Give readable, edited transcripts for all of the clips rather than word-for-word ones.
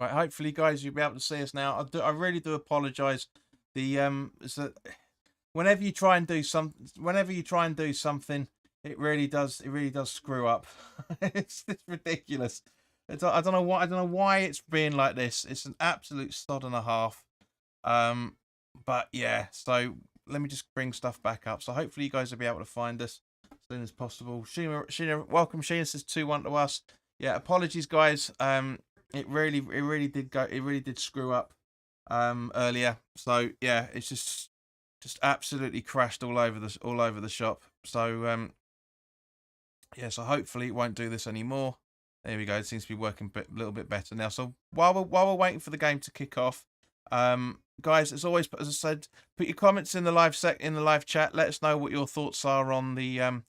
Right, hopefully, guys, you'll be able to see us now. I really do apologise. The whenever you try and do something, it really does screw up. It's ridiculous. I don't know why it's being like this. It's an absolute sod and a half. But yeah, so let me just bring stuff back up. So hopefully you guys will be able to find us as soon as possible. Sheena, welcome. Sheena says 2-1 to us. Yeah, apologies, guys. It really did screw up earlier. So yeah, it's just absolutely crashed all over the shop. So yeah, so hopefully it won't do this anymore. There we go. It seems to be working a little bit better now. So while we're waiting for the game to kick off, guys, as always, as I said, put your comments in the live chat. Let us know what your thoughts are on the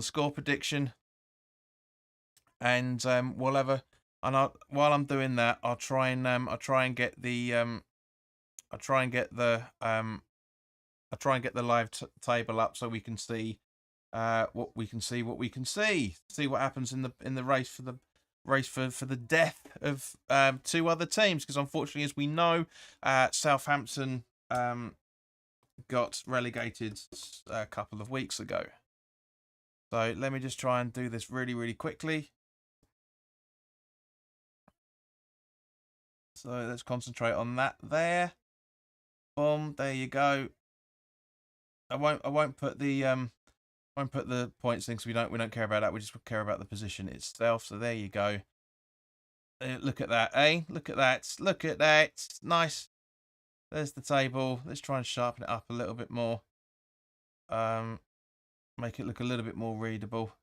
score prediction, and we'll have a. And while I'm doing that, I'll try and get the live table up so we can see what we can see. See what happens in the race for the death of 2 other teams, because unfortunately, as we know, Southampton got relegated a couple of weeks ago. So let me just try and do this really quickly. So let's concentrate on that there. Boom, there you go. I won't put the points thing, because we don't care about that. We just care about the position itself. So there you go. Look at that, eh? Look at that. Look at that. Nice. There's the table. Let's try and sharpen it up a little bit more. Make it look a little bit more readable.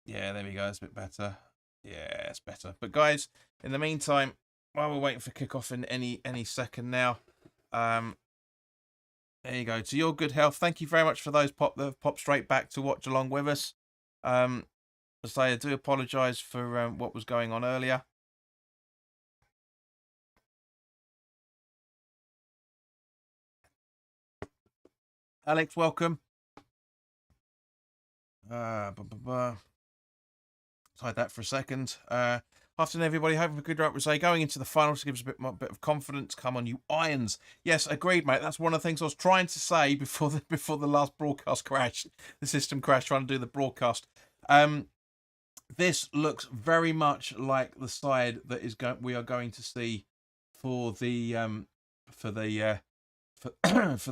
Yeah, there we go. It's a bit better. Yeah, it's better. But guys, in the meantime, while we're waiting for kickoff in any second now, there you go. To your good health. Thank you very much for those that have popped straight back to watch along with us. As I say, I do apologise for what was going on earlier. Alex, welcome. Hide that for a second. Afternoon, everybody. Hoping for good luck. We're going into the finals to give us a bit of confidence. Come on, you Irons. Yes, agreed, mate. That's one of the things I was trying to say before the last broadcast crashed. The system crashed trying to do the broadcast. This looks very much like the side that we are going to see for the for the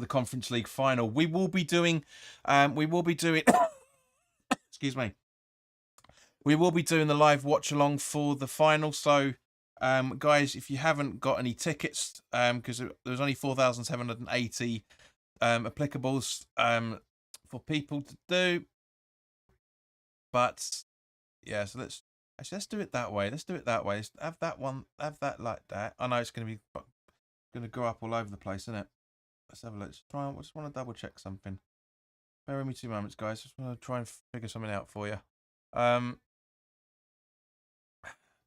Conference League final. We will be doing excuse me. We will be doing the live watch along for the final. So, guys, if you haven't got any tickets, because there's only 4,780 applicables for people to do. But yeah, so let's do it that way. Let's do it that way. Let's have that one. Have that like that. I know it's going to go up all over the place, isn't it? Let's have a look. I just want to double check something. Bear with me 2 moments, guys. Just want to try and figure something out for you.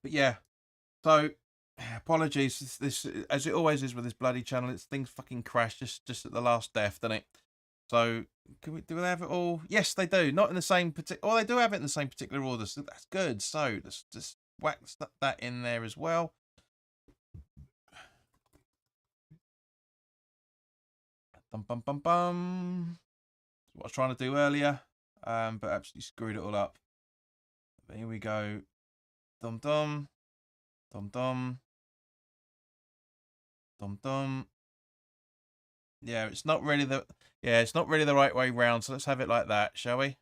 But yeah, so apologies. This, as it always is with this bloody channel, things fucking crash just at the last death, doesn't it? So do they have it all? Yes, they do. Not in the same particular. Oh, they do have it in the same particular order. So that's good. So let's just whack that in there as well. Bum. What I was trying to do earlier, but absolutely screwed it all up. But here we go. Dum. Yeah, it's not really the right way round. So let's have it like that, shall we?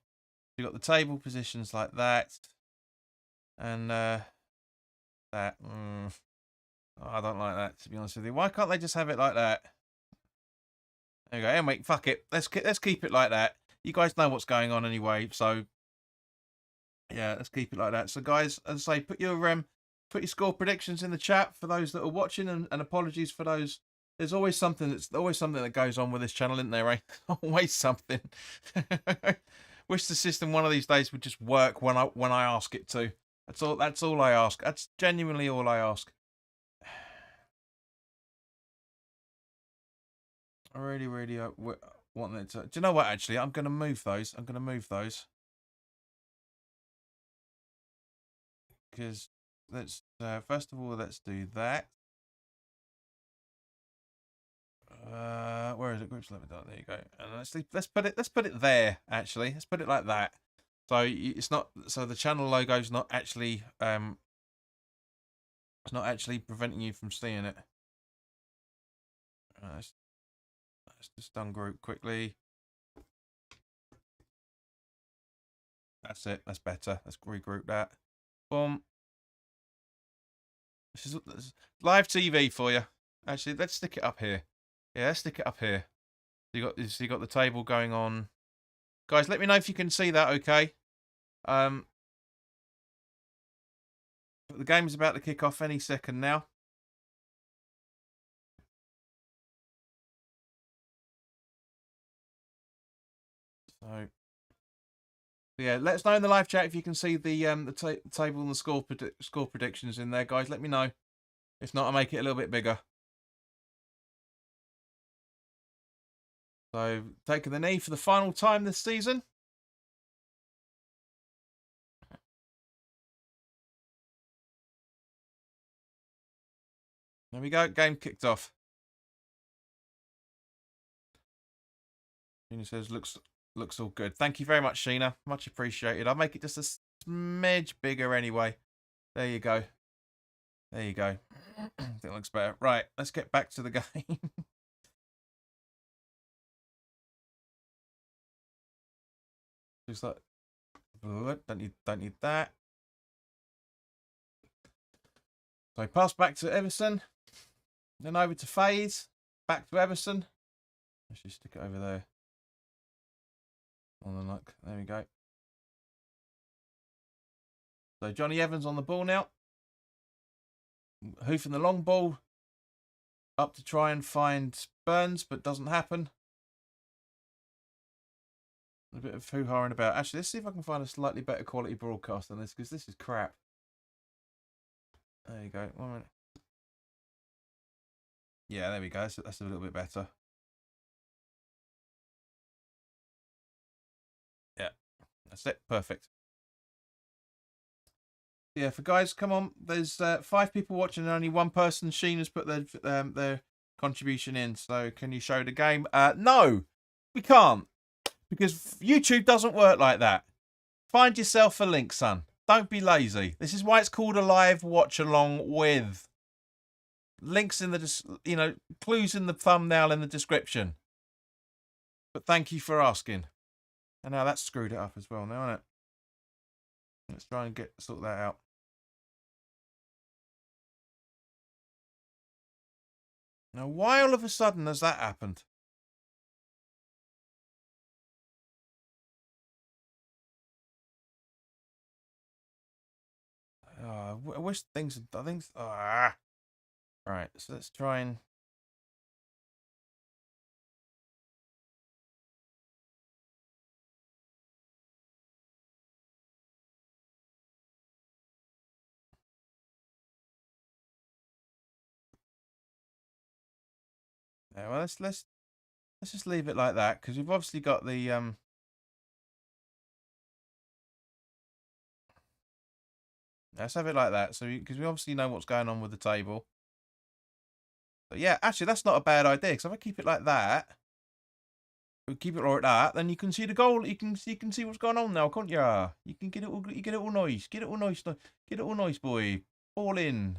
We've got the table positions like that, and that. Oh, I don't like that, to be honest with you. Why can't they just have it like that? There we go. Anyway, fuck it. Let's keep it like that. You guys know what's going on anyway, so yeah, let's keep it like that. So guys, as I say, put your score predictions in the chat for those that are watching, and apologies for those. There's always something that goes on with this channel, isn't there, right? Always something. Wish the system one of these days would just work when I ask it to. That's all I ask. That's genuinely all I ask. I really want it to. Do you know what? Actually, I'm going to move those. Because let's first of all let's do that. Where is it? Groups 11. There you go. And let's put it there. Actually, let's put it like that. So it's not. So the channel logo's not actually it's not actually preventing you from seeing it. Let's just ungroup quickly. That's it. That's better. Let's regroup that. Boom. This is live TV for you. Actually, let's stick it up here. Yeah, let's stick it up here. So you got the table going on. Guys, let me know if you can see that. Okay. The game's about to kick off any second now. So yeah, let us know in the live chat if you can see the table and the score predictions in there, guys. Let me know. If not, I'll make it a little bit bigger. So taking the knee for the final time this season. There we go. Game kicked off. Sheena says looks all good. Thank you very much, Sheena. Much appreciated. I'll make it just a smidge bigger anyway. There you go. There you go. I think it looks better. Right, let's get back to the game. Just like, don't need that. So pass back to Everson. Then over to Fades. Back to Everson. Let's just stick it over there. On the luck. There we go. So Johnny Evans on the ball now. Hoofing the long ball. Up to try and find Burns, but doesn't happen. A bit of hoo-haing about. Actually, let's see if I can find a slightly better quality broadcast than this, because this is crap. There you go. 1 minute. Yeah, there we go. That's a little bit better. Yeah, that's it. Perfect. Yeah, for guys, come on. There's 5 people watching and only 1 person. Sheen has put their contribution in. So can you show the game? No, we can't. Because YouTube doesn't work like that. Find yourself a link, son. Don't be lazy. This is why it's called a live watch along with. Links in the, clues in the thumbnail in the description. But thank you for asking. And now that's screwed it up as well now, isn't it? Let's try and sort that out. Now, why all of a sudden has that happened? I wish things. I think. Right. So let's try and. Yeah, well, let's just leave it like that because we've obviously got the Let's have it like that. So because we obviously know what's going on with the table. But yeah, actually, that's not a bad idea. Because if I keep it like that, we keep it like that, then you can see the goal. You can see what's going on now, can't you? You can get it all. You get it all nice. Get it all nice. Get it all nice, boy. Ball in.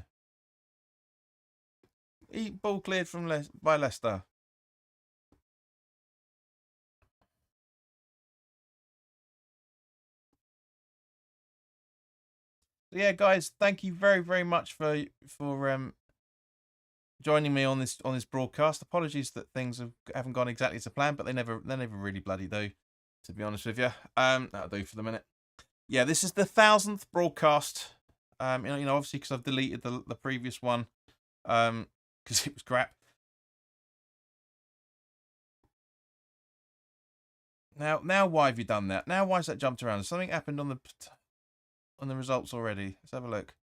Ball cleared from by Leicester. So yeah, guys, thank you very, very much for joining me on this broadcast. Apologies that things haven't gone exactly to plan, but they never really bloody do, to be honest with you. That'll do for the minute. Yeah, this is the 1000th broadcast. Obviously because I've deleted the previous one, because it was crap. Now why have you done that? Now why has that jumped around? Something happened on the results already. Let's have a look.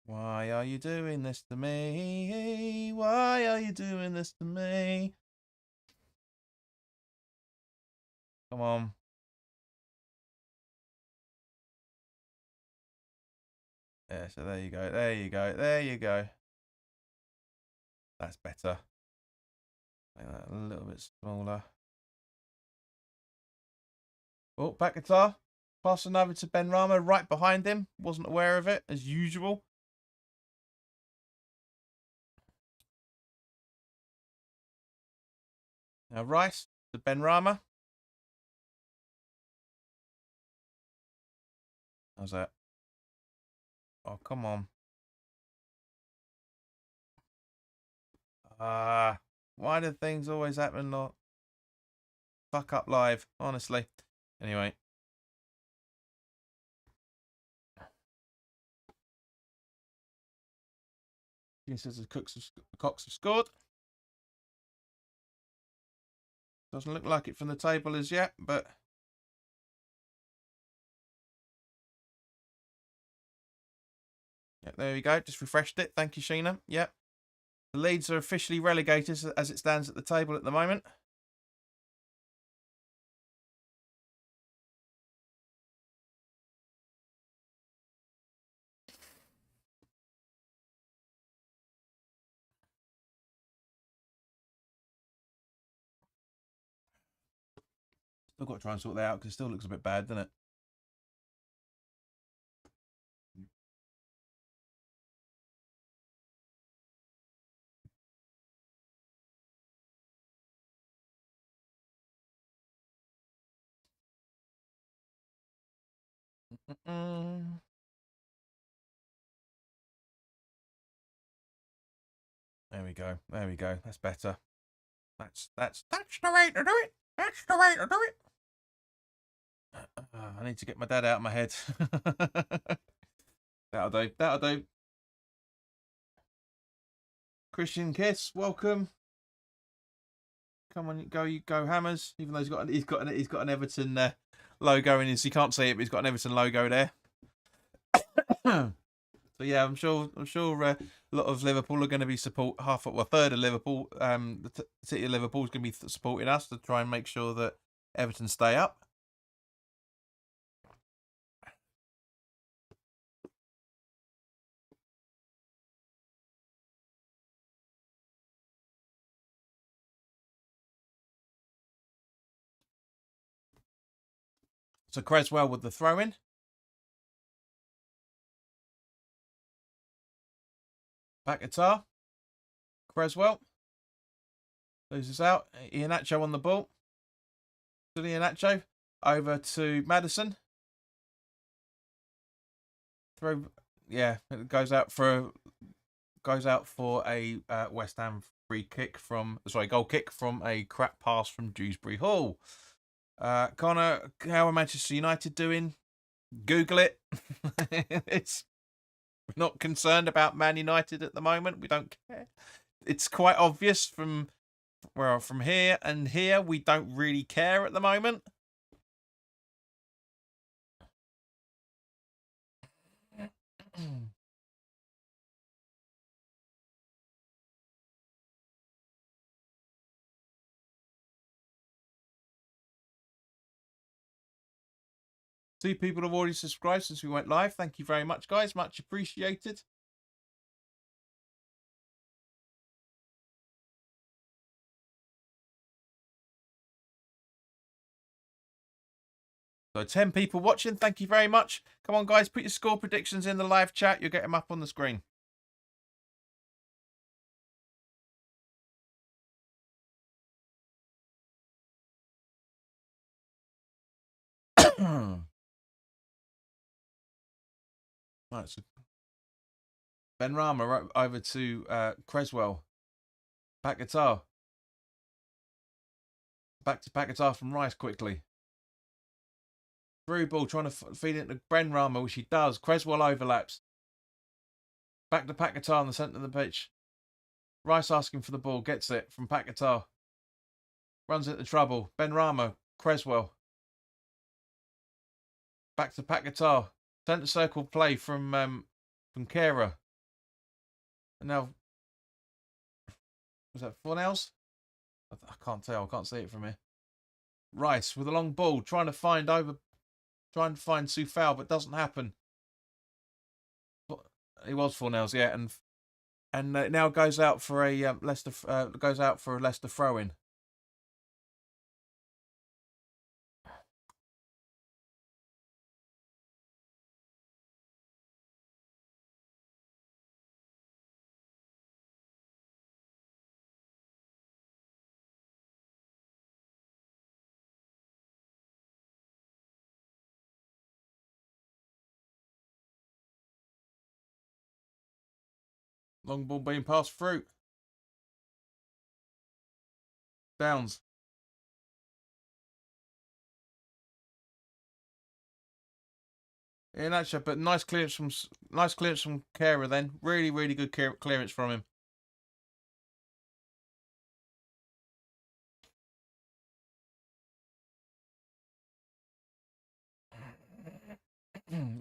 Why are you doing this to me? Why are you doing this to me? Come on. Yeah, so there you go. There you go. There you go. That's better. Make that a little bit smaller. Oh, back guitar. Passing over to Ben Rama right behind him. Wasn't aware of it, as usual. Now Rice to Ben Rama. How's that? Oh, come on. Why do things always happen not fuck up live, honestly? Anyway. He says the Cocks have scored. Doesn't look like it from the table as yet, but yeah, there we go. Just refreshed it. Thank you, Sheena. Yep. The Leeds are officially relegated as it stands at the table at the moment. Still got to try and sort that out because it still looks a bit bad, doesn't it? There we go. There we go. That's better. That's the way to do it. That's the way to do it. I need to get my dad out of my head. That'll do. That'll do. Christian Kiss, welcome. Come on, you go Hammers. Even though he's got an Everton logo in his, you can't see it, but he's got an Everton logo there. So yeah, I'm sure a lot of Liverpool are going to be a third of Liverpool. The city of Liverpool is going to be supporting us to try and make sure that Everton stay up. So Creswell with the throw in. Back guitar. Creswell. Loses out. Iheanacho on the ball. To Iheanacho. Over to Maddison. Throw. Yeah, it goes out for a West Ham goal kick from a crap pass from Dewsbury Hall. Connor, how are Manchester United doing? Google it. We're not concerned about Man United at the moment. We don't care. It's quite obvious from here and here. We don't really care at the moment. Two people have already subscribed since we went live. Thank you very much, guys. Much appreciated. So 10 people watching. Thank you very much. Come on, guys. Put your score predictions in the live chat. You'll get them up on the screen. Right, so Ben Rama over to Creswell. Back guitar. Back to back guitar from Rice quickly. Through ball trying to feed it to Ben Rama, which he does. Creswell overlaps. Back to pack guitar in the centre of the pitch. Rice asking for the ball. Gets it from pack guitar. Runs into trouble. Ben Rama. Creswell. Back to pack guitar. Centre circle play from Kera. And now, was that Fornells? I can't tell. I can't see it from here. Rice with a long ball, trying to find Soufal, but doesn't happen. He was Fornells, yeah, and it now goes out for a Leicester goes out for a Leicester throw-in. Long ball being passed through. Downs. In actually, but nice clearance from Kara. Then really good clearance from him.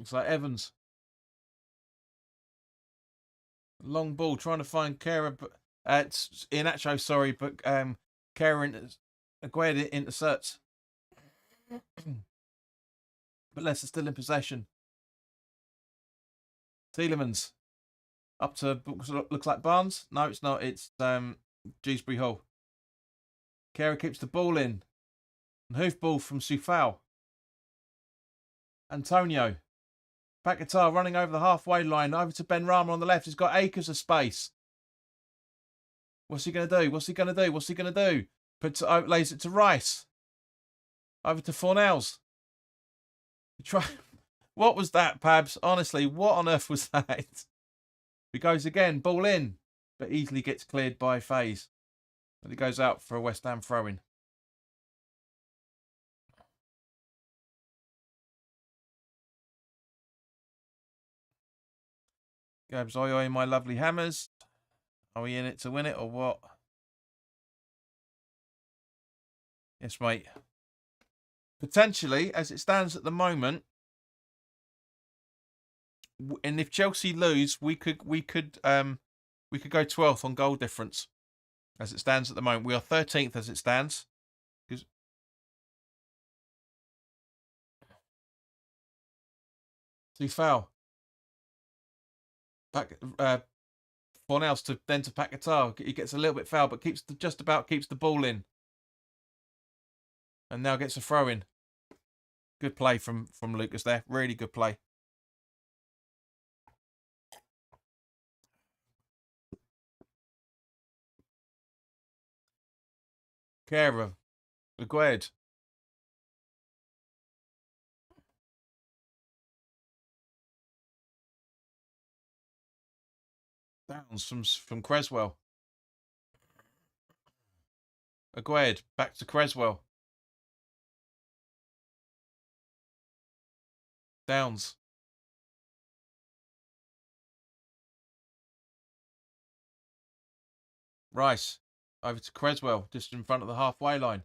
It's like Evans. Long ball trying to find Kara, but it's Inacho, sorry, but Kara Aguirre intercepts. But Leicester still in possession. Tielemans up to looks like Barnes. No, it's not. It's Dewsbury Hall. Kara keeps the ball in. And hoof ball from Sufal. Antonio. Paquetá running over the halfway line. Over to Ben Rama on the left. He's got acres of space. What's he going to do? What's he going to do? What's he going to do? Lays it to Rice. Over to Fornells. What was that, Pabs? Honestly, what on earth was that? He goes again. Ball in. But easily gets cleared by Faze. And he goes out for a West Ham throw-in. Gabs, oi, my lovely hammers. Are we in it to win it or what? Yes, mate. Potentially, as it stands at the moment, and if Chelsea lose, we could go 12th on goal difference. As it stands at the moment, we are 13th as it stands. Too foul. Fornells to Paquetá. He gets a little bit foul, but just about keeps the ball in. And now gets a throw in. Good play from Lucas there. Really good play. Kara. Agued. Downs from Creswell. Agued. Back to Creswell. Downs. Rice. Over to Creswell. Just in front of the halfway line.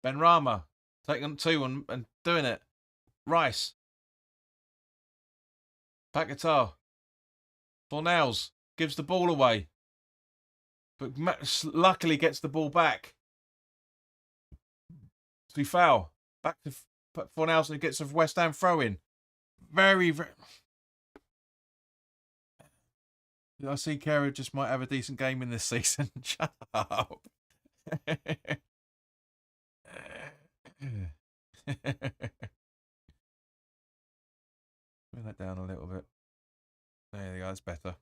Benrahma. Taking on two and doing it. Rice. Paquetá. Fornells. Gives the ball away. But luckily gets the ball back. To foul. Back to Fornells and gets a West Ham throw in. Very. I see Kara just might have a decent game in this season. Shut up. Bring that down a little bit. There you go, that's better.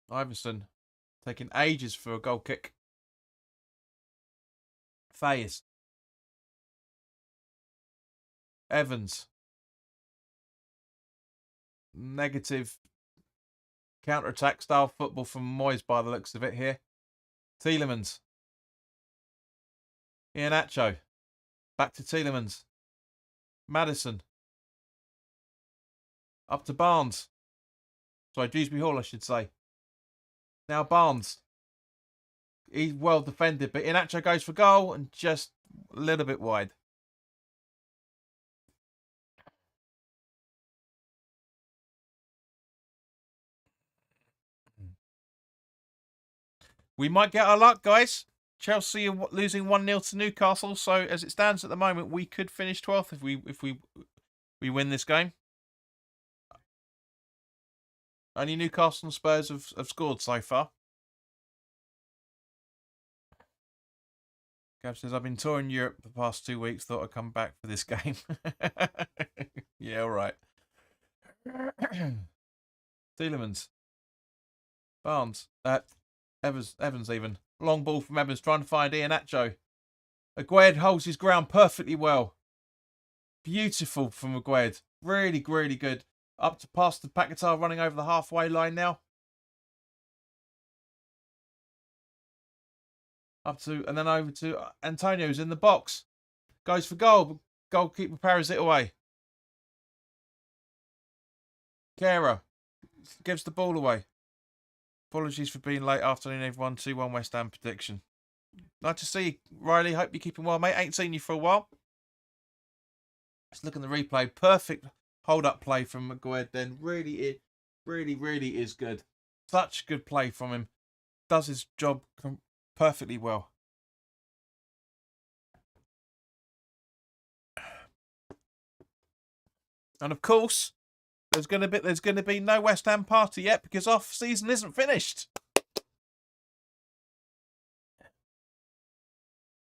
Iverson taking ages for a goal kick. Faze. Evans. Negative counter-attack style football from Moyes by the looks of it here. Tielemans. Iheanacho. Back to Tielemans. Maddison. Up to Barnes. Sorry, Dewsbury Hall, I should say. Now Barnes. He's well defended, but Iheanacho goes for goal and just a little bit wide. We might get our luck, guys. Chelsea are losing 1-0 to Newcastle, so as it stands at the moment, we could finish 12th if we win this game. Only Newcastle and Spurs have scored so far. Gav says, I've been touring Europe the past 2 weeks, thought I'd come back for this game. Yeah, all right. Tielemans. Barnes. Evans even. Long ball from Evans trying to find Iheanacho. Aguerd holds his ground perfectly well. Beautiful from Aguerd. Really, really good. Up to past the Paquetá running over the halfway line now. Up to, and then over to Antonio's in the box. Goes for goal. Goalkeeper parries it away. Kera gives the ball away. Apologies for being late afternoon, everyone. 2-1 West Ham prediction. Nice to see you, Riley. Hope you're keeping well, mate. Ain't seen you for a while. Let's look at the replay. Perfect hold-up play from Aguerd then. Really, really is good. Such good play from him. Does his job perfectly well. And of course, there's going to be no West Ham party yet because off season isn't finished.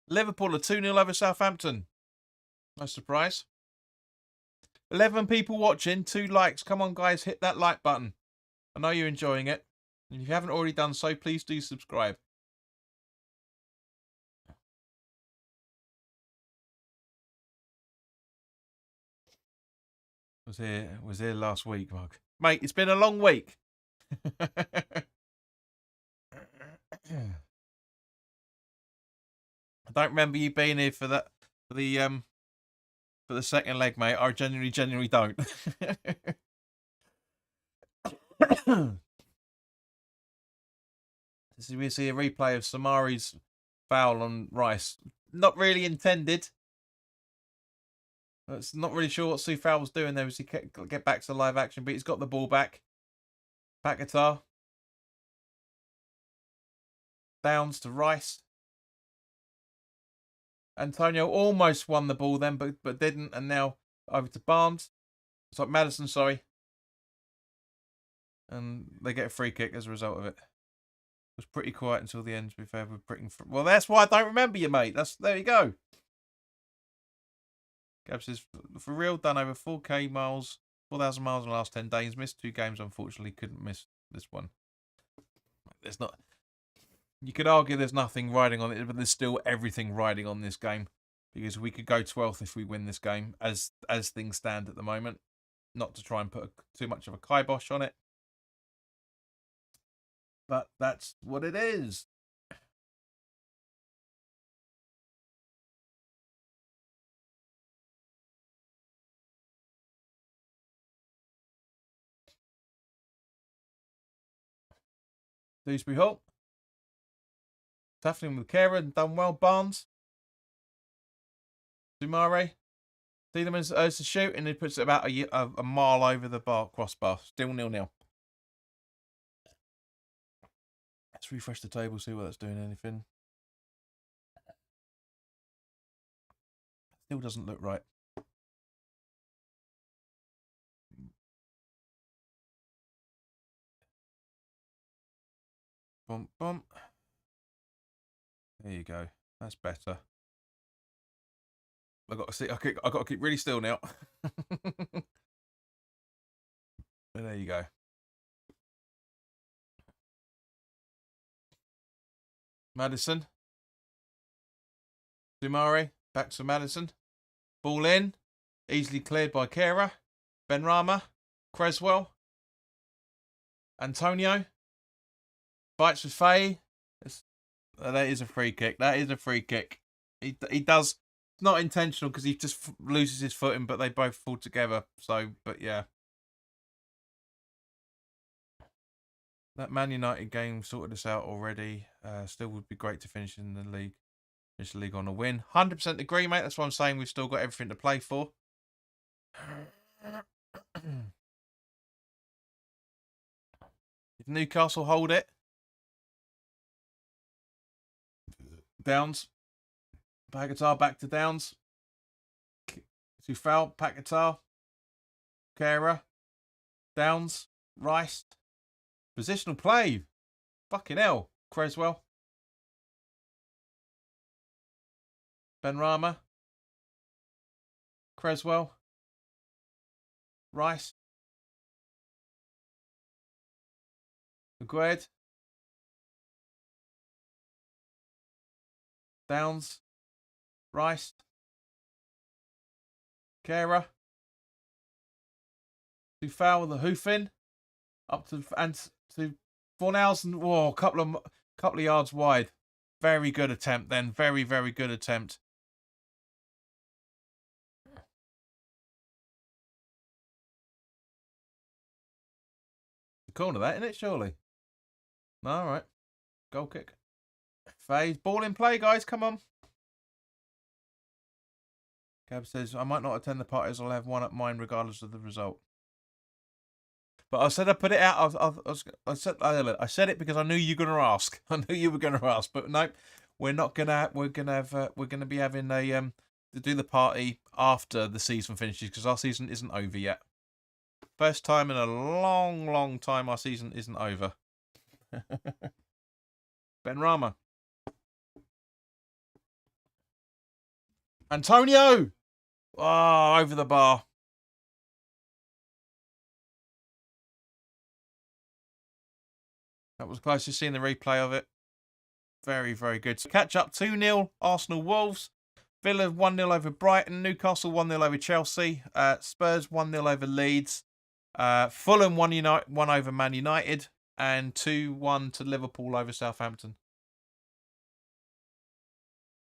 Liverpool are 2-0 over Southampton. No surprise. 11 people watching, 2 likes. Come on, guys, hit that like button. I know you're enjoying it. And if you haven't already done so, please do subscribe. Was here last week, Mark. Mate, it's been a long week. I don't remember you being here for the second leg, mate. I genuinely don't. We see a replay of Samari's foul on Rice. Not really intended. It's not really sure what Soufal was doing there as he get back to live action, but he's got the ball back. Paquetá. Downs to Rice. Antonio almost won the ball then, but didn't, and now over to Barnes. Sorry, Maddison, sorry. And they get a free kick as a result of it. It was pretty quiet until the end, to be fair. Well, that's why I don't remember you, mate. There you go. Gab says, for real, done over 4,000 miles in the last 10 days. Missed 2 games, unfortunately. Couldn't miss this one. There's not... You could argue there's nothing riding on it, but there's still everything riding on this game. Because we could go 12th if we win this game, as things stand at the moment. Not to try and put too much of a kibosh on it. But that's what it is. Dewsbury Hall. Taffling with Kera and done well. Barnes. Sumare. Tielemans urges to shoot and he puts it about a mile over the crossbar. Still 0-0. Let's refresh the table, see what that's doing anything. Still doesn't look right. Bump, bump. There you go. That's better. I've got to see. I've got to keep really still now. There you go. Maddison. Sumare. Back to Maddison. Ball in. Easily cleared by Kera. Benrahma. Creswell. Antonio. Fights with Faye. That is a free kick. That is a free kick. He does. It's not intentional because he just loses his footing, but they both fall together. So, but yeah. That Man United game sorted us out already. Still would be great to finish in the league. Finish the league on a win. 100% agree, mate. That's what I'm saying. We've still got everything to play for. If Newcastle hold it, Downs. Paquetá back to Downs. To foul. Paquetá. Kera. Downs. Rice. Positional play. Fucking hell. Creswell. Benrahma. Creswell. Rice. Agued. Downs. Rice. Kera. To foul the hoofing. Up to and to Fornals and a couple of yards wide. Very good attempt then. Very, very good attempt. The corner that, isn't it, surely? No, all right. Goal kick. Phase. Ball in play, guys. Come on. Gab says, I might not attend the parties. I'll have one at mine regardless of the result. But I said I put it out. I said it because I knew you were going to ask. I knew you were going to ask. But nope, we're not gonna. We're gonna be having a to do the party after the season finishes because our season isn't over yet. First time in a long, long time our season isn't over. Benrahma. Antonio! Oh, over the bar. That was close to seeing the replay of it. Very, very good. So catch up 2-0, Arsenal Wolves. Villa 1-0 over Brighton. Newcastle 1-0 over Chelsea. Spurs 1-0 over Leeds. Fulham 1 over Man United. And 2-1 to Liverpool over Southampton.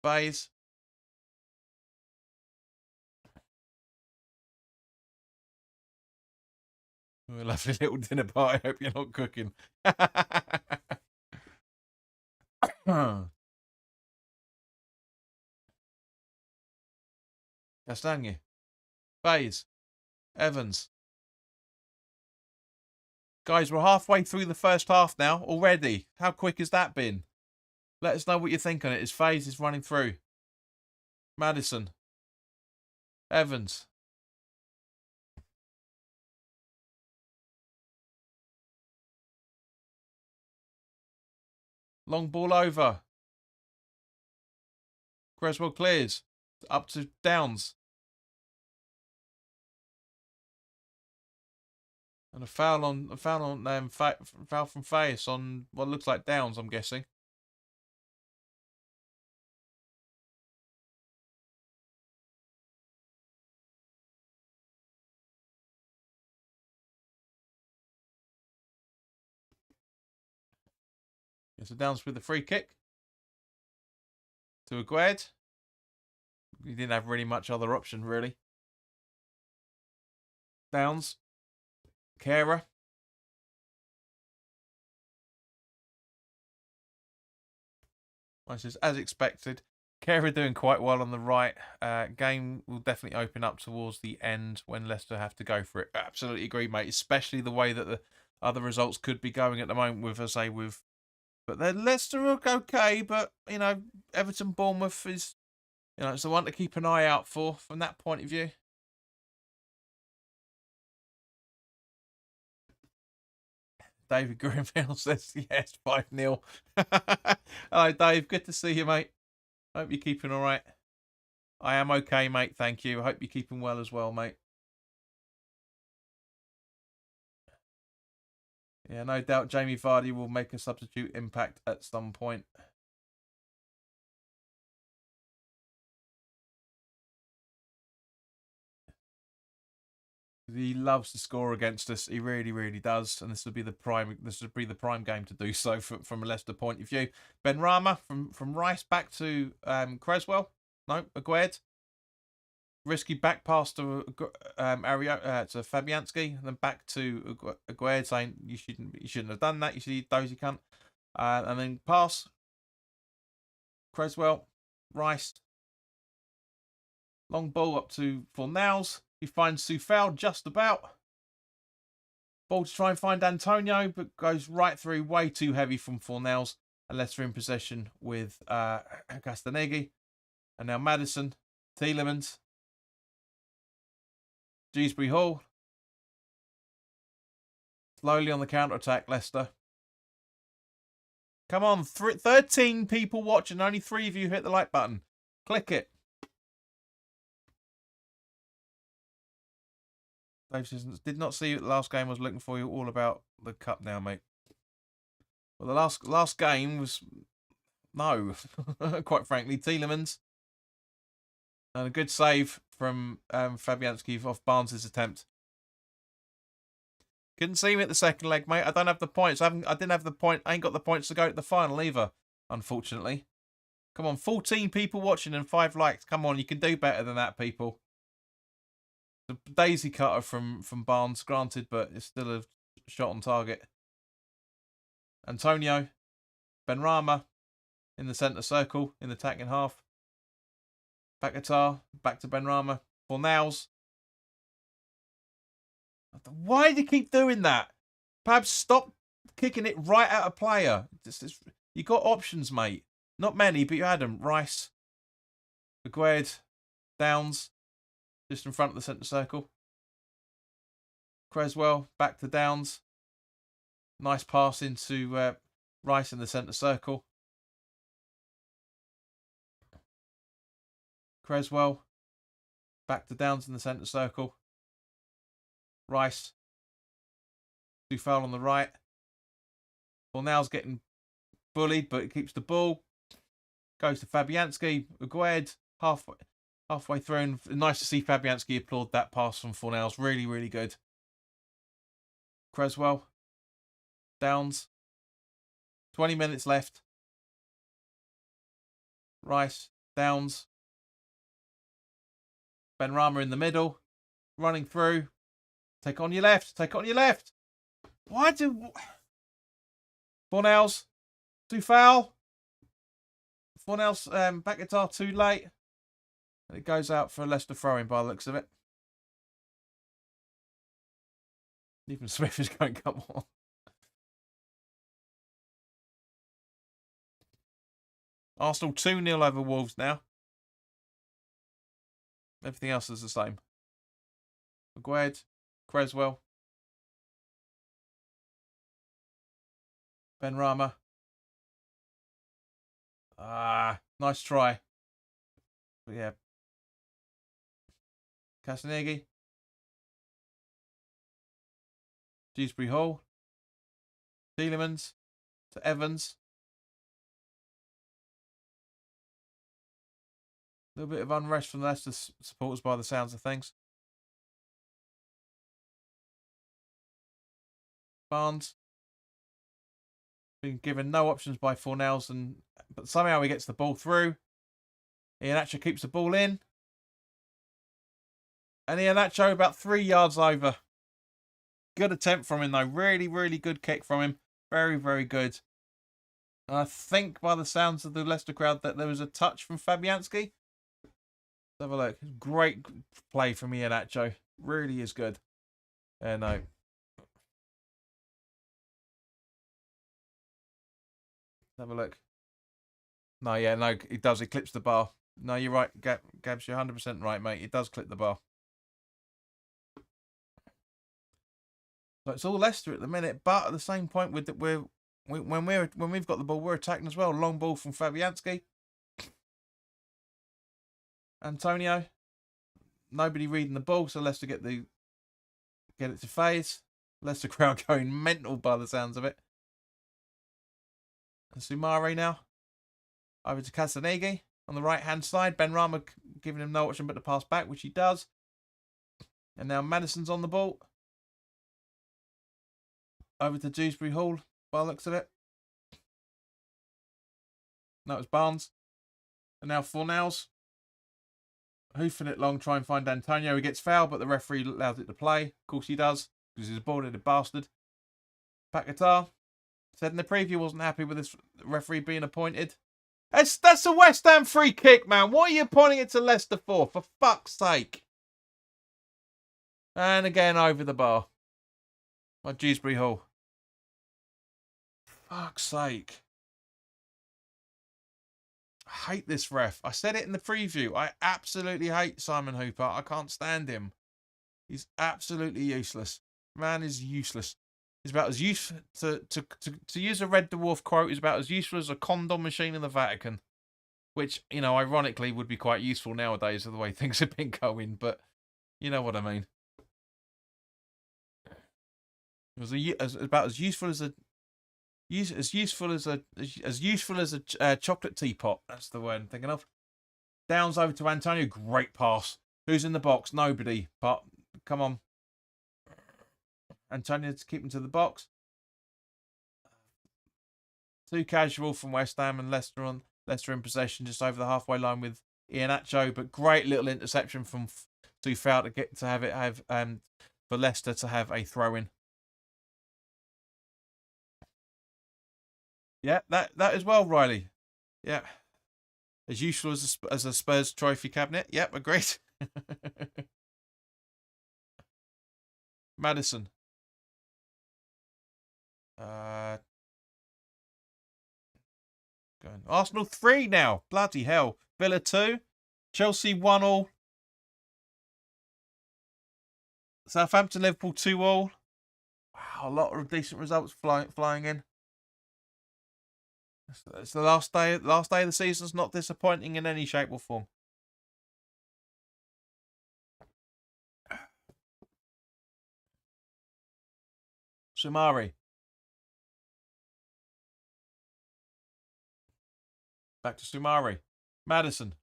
Bays. A lovely little dinner party. I hope you're not cooking. Castagne. Bays. Evans. Guys, we're halfway through the first half now already. How quick has that been? Let us know what you think on it as Faze is running through. Madison. Evans. Long ball over. Creswell clears. Up to Downs. And a foul from Faes on what looks like Downs, I'm guessing. So Downs with the free kick. To Agued. He didn't have really much other option, really. Downs. Kera. As expected. Kera doing quite well on the right. Game will definitely open up towards the end when Leicester have to go for it. Absolutely agree, mate. Especially the way that the other results could be going at the moment but then Leicester are okay, but Everton Bournemouth is it's the one to keep an eye out for from that point of view. David Greenfield says yes, 5-0. Hello, Dave. Good to see you, mate. Hope you're keeping all right. I am okay, mate. Thank you. I hope you're keeping well as well, mate. Yeah, no doubt Jamie Vardy will make a substitute impact at some point. He loves to score against us. He really, really does. And this would be the prime game to do so from a Leicester point of view. Benrahma from Rice back to Creswell. No, Agued. Risky back pass to to Fabianski, and then back to Agued saying you shouldn't have done that. You see dozy cunt. And then pass. Creswell, Rice. Long ball up to Fornals. He finds Soufal just about. Ball to try and find Antonio, but goes right through, way too heavy from Fornals. And Leicester in possession with Castanegi. And now Maddison, Tielemans, Dewsbury Hall. Slowly on the counter-attack, Leicester. Come on, 13 people watching. Only 3 of you hit the like button. Click it. Dave says, did not see you at the last game. I was looking for you. All about the cup now, mate. Well, the last game was... No, quite frankly. Tielemans. And a good save from Fabianski off Barnes' attempt. Couldn't see me at the second leg, mate. I don't have the points. I didn't have the point. I ain't got the points to go to the final either, unfortunately. Come on, 14 people watching and 5 likes. Come on, you can do better than that, people. The daisy cutter from Barnes, granted, but it's still a shot on target. Antonio, Benrahma in the centre circle, in the attacking half. Paquetá, back to Benrahma. Fornals. Why do you keep doing that? Perhaps stop kicking it right at a player. You got options, mate. Not many, but you had them. Rice, Aguerd, Downs, just in front of the centre circle. Creswell, back to Downs. Nice pass into Rice in the centre circle. Creswell, back to Downs in the centre circle. Rice, foul on the right. Fornal's getting bullied, but it keeps the ball. Goes to Fabianski. Aguerd, halfway through. And nice to see Fabianski applaud that pass from Fornals. Really, really good. Creswell. Downs. 20 minutes left. Rice. Downs. Benrahma in the middle. Running through. Take on your left. Take on your left. Why do... Fornals. Too foul. Fornals, Paquetá too late. And it goes out for a Leicester throw-in by the looks of it. Even Smith is going, come on. Arsenal 2-0 over Wolves now. Everything else is the same. Aguerd, Creswell, Benrahma. Nice try. But yeah. Castanegi. Dewsbury Hall. Tielemans to Evans. A little bit of unrest from the Leicester supporters by the sounds of things. Barnes. Been given no options by Fornals, but somehow he gets the ball through. Iheanacho keeps the ball in. And Iheanacho about 3 yards over. Good attempt from him though. Really, really good kick from him. Very, very good. And I think by the sounds of the Leicester crowd that there was a touch from Fabianski. Let's have a look. Great play from Iheanacho. Really is good. No. Let's have a look. No, yeah, no, it does. It clips the bar. No, you're right, Gabs. You're 100% right, mate. It does clip the bar. So it's all Leicester at the minute, but at the same point, when we've got the ball, we're attacking as well. Long ball from Fabianski. Antonio. Nobody reading the ball, so Leicester get it to phase. Leicester crowd going mental by the sounds of it. And Sumare now. Over to Castanegi on the right-hand side. Benrahma giving him no option but to pass back, which he does. And now Maddison's on the ball. Over to Dewsbury Hall, by the looks of it. That was Barnes. And now Fornals. Hoofing it long, try and find Antonio. He gets fouled, but the referee allows it to play. Of course he does, because he's a bald-headed bastard. Paquetá said in the preview wasn't happy with this referee being appointed. That's a West Ham free kick, man. What are you pointing it to Leicester for fuck's sake? And again, over the bar. By Dewsbury Hall. Fuck's sake. hate this ref. I said it in the preview. I absolutely hate Simon Hooper. I can't stand him. He's absolutely useless. Man is useless. He's about as useful to use a Red Dwarf quote. He's about as useful as a condom machine in the Vatican, which, you know, ironically would be quite useful nowadays with the way things have been going. But you know what I mean. It was about as useful as a chocolate teapot. That's the word I'm thinking of. Downs over to Antonio. Great pass. Who's in the box? Nobody. But come on, Antonio to keep him to the box. Too casual from West Ham and Leicester in possession just over the halfway line with Iheanacho, but great little interception from Tufau to get to have for Leicester to have a throw in. Yeah, that as well, Riley. Yeah, as useful as a Spurs trophy cabinet. Yep, agreed. Madison. Going Arsenal 3 now. Bloody hell. Villa 2. Chelsea 1-1. Southampton Liverpool 2-2. Wow, a lot of decent results flying in. It's the last day of the season's not disappointing in any shape or form. Sumari. Back to Sumari. Madison.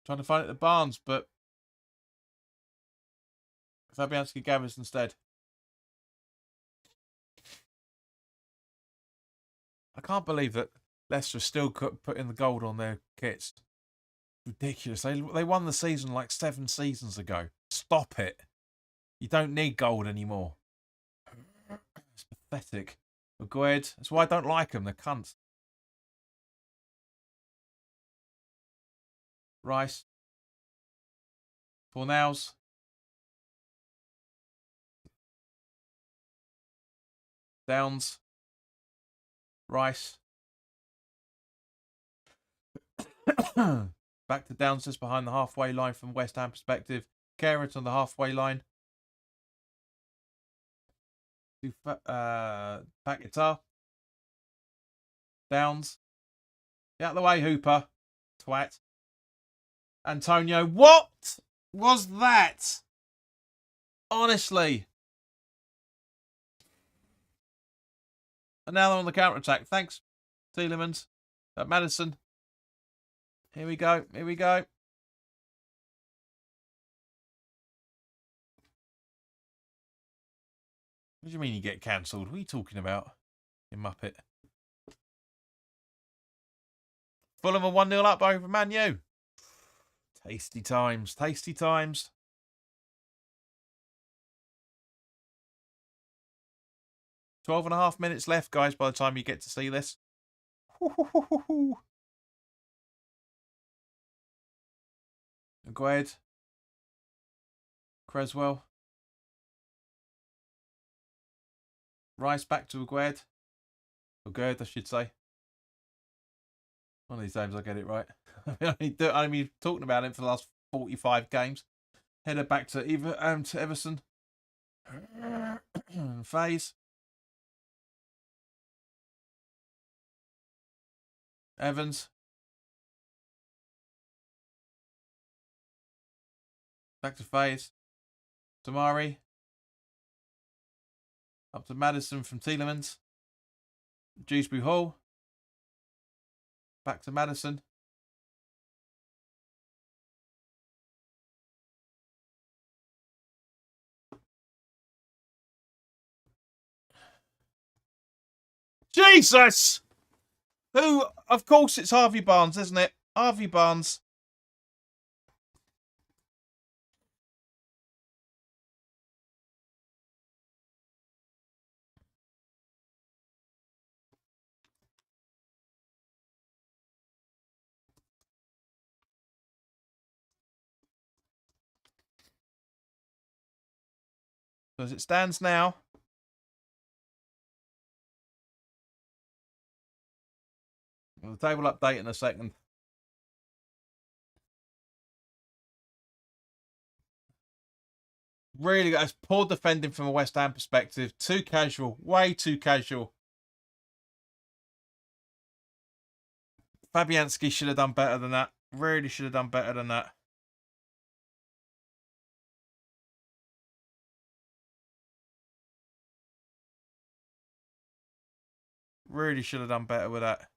Trying to find it at Barnes, but Fabianski gathers instead. I can't believe that Leicester still putting the gold on their kits. Ridiculous. They won the season like 7 seasons ago. Stop it. You don't need gold anymore. It's pathetic. Agued. That's why I don't like them. They're cunts. Rice. Fornals. Downs. Rice. Back to Downs just behind the halfway line from West Ham perspective. Carrot on the halfway line. Back guitar. Downs. Get out of the way, Hooper. Twat. Antonio. What was that? Honestly. And now they're on the counter-attack. Thanks, Tielemans. Madison. Here we go. Here we go. What do you mean you get cancelled? What are you talking about, you muppet? Fulham are 1-0 up over Man U. Tasty times. Tasty times. 12.5 minutes left, guys, by the time you get to see this. Agued. Creswell. Rice back to Agued. Agued, I should say. One of these times I'll get it right. I've been talking about him for the last 45 games. Header back to Everson. Faze. Evans. Back to Faze. Tamari. Up to Madison from Tielemans. Dewsbury Hall. Back to Madison. Jesus! Who? Of course it's Harvey Barnes, isn't it? Harvey Barnes. So as it stands now, The table update in a second. Really, that's poor defending from a West Ham perspective. Too casual. Way too casual. Fabianski should have done better than that. Really should have done better than that. Really should have done better with that.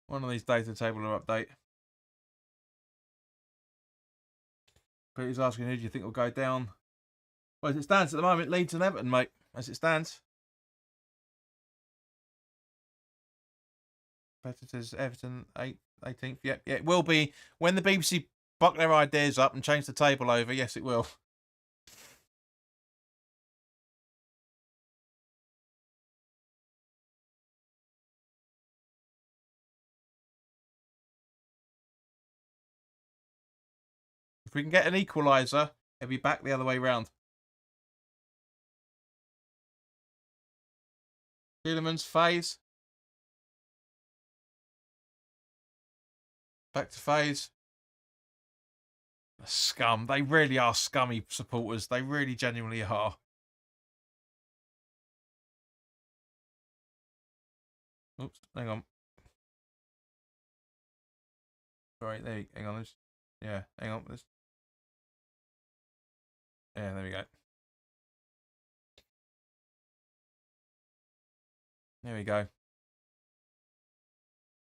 One of these days the table will update. Peter's asking, who do you think will go down? Well, as it stands at the moment, Leeds and Everton, mate. As it stands. Competitors, Everton, 18th. Yep, yeah, it will be. When the BBC buck their ideas up and change the table over, yes, it will. If we can get an equaliser, it'll be back the other way round. Tielemans, phase. Back to phase. Scum. They really are scummy supporters. They really genuinely are. Oops, hang on. Sorry, hang on. Yeah, hang on. Yeah, there we go. There we go.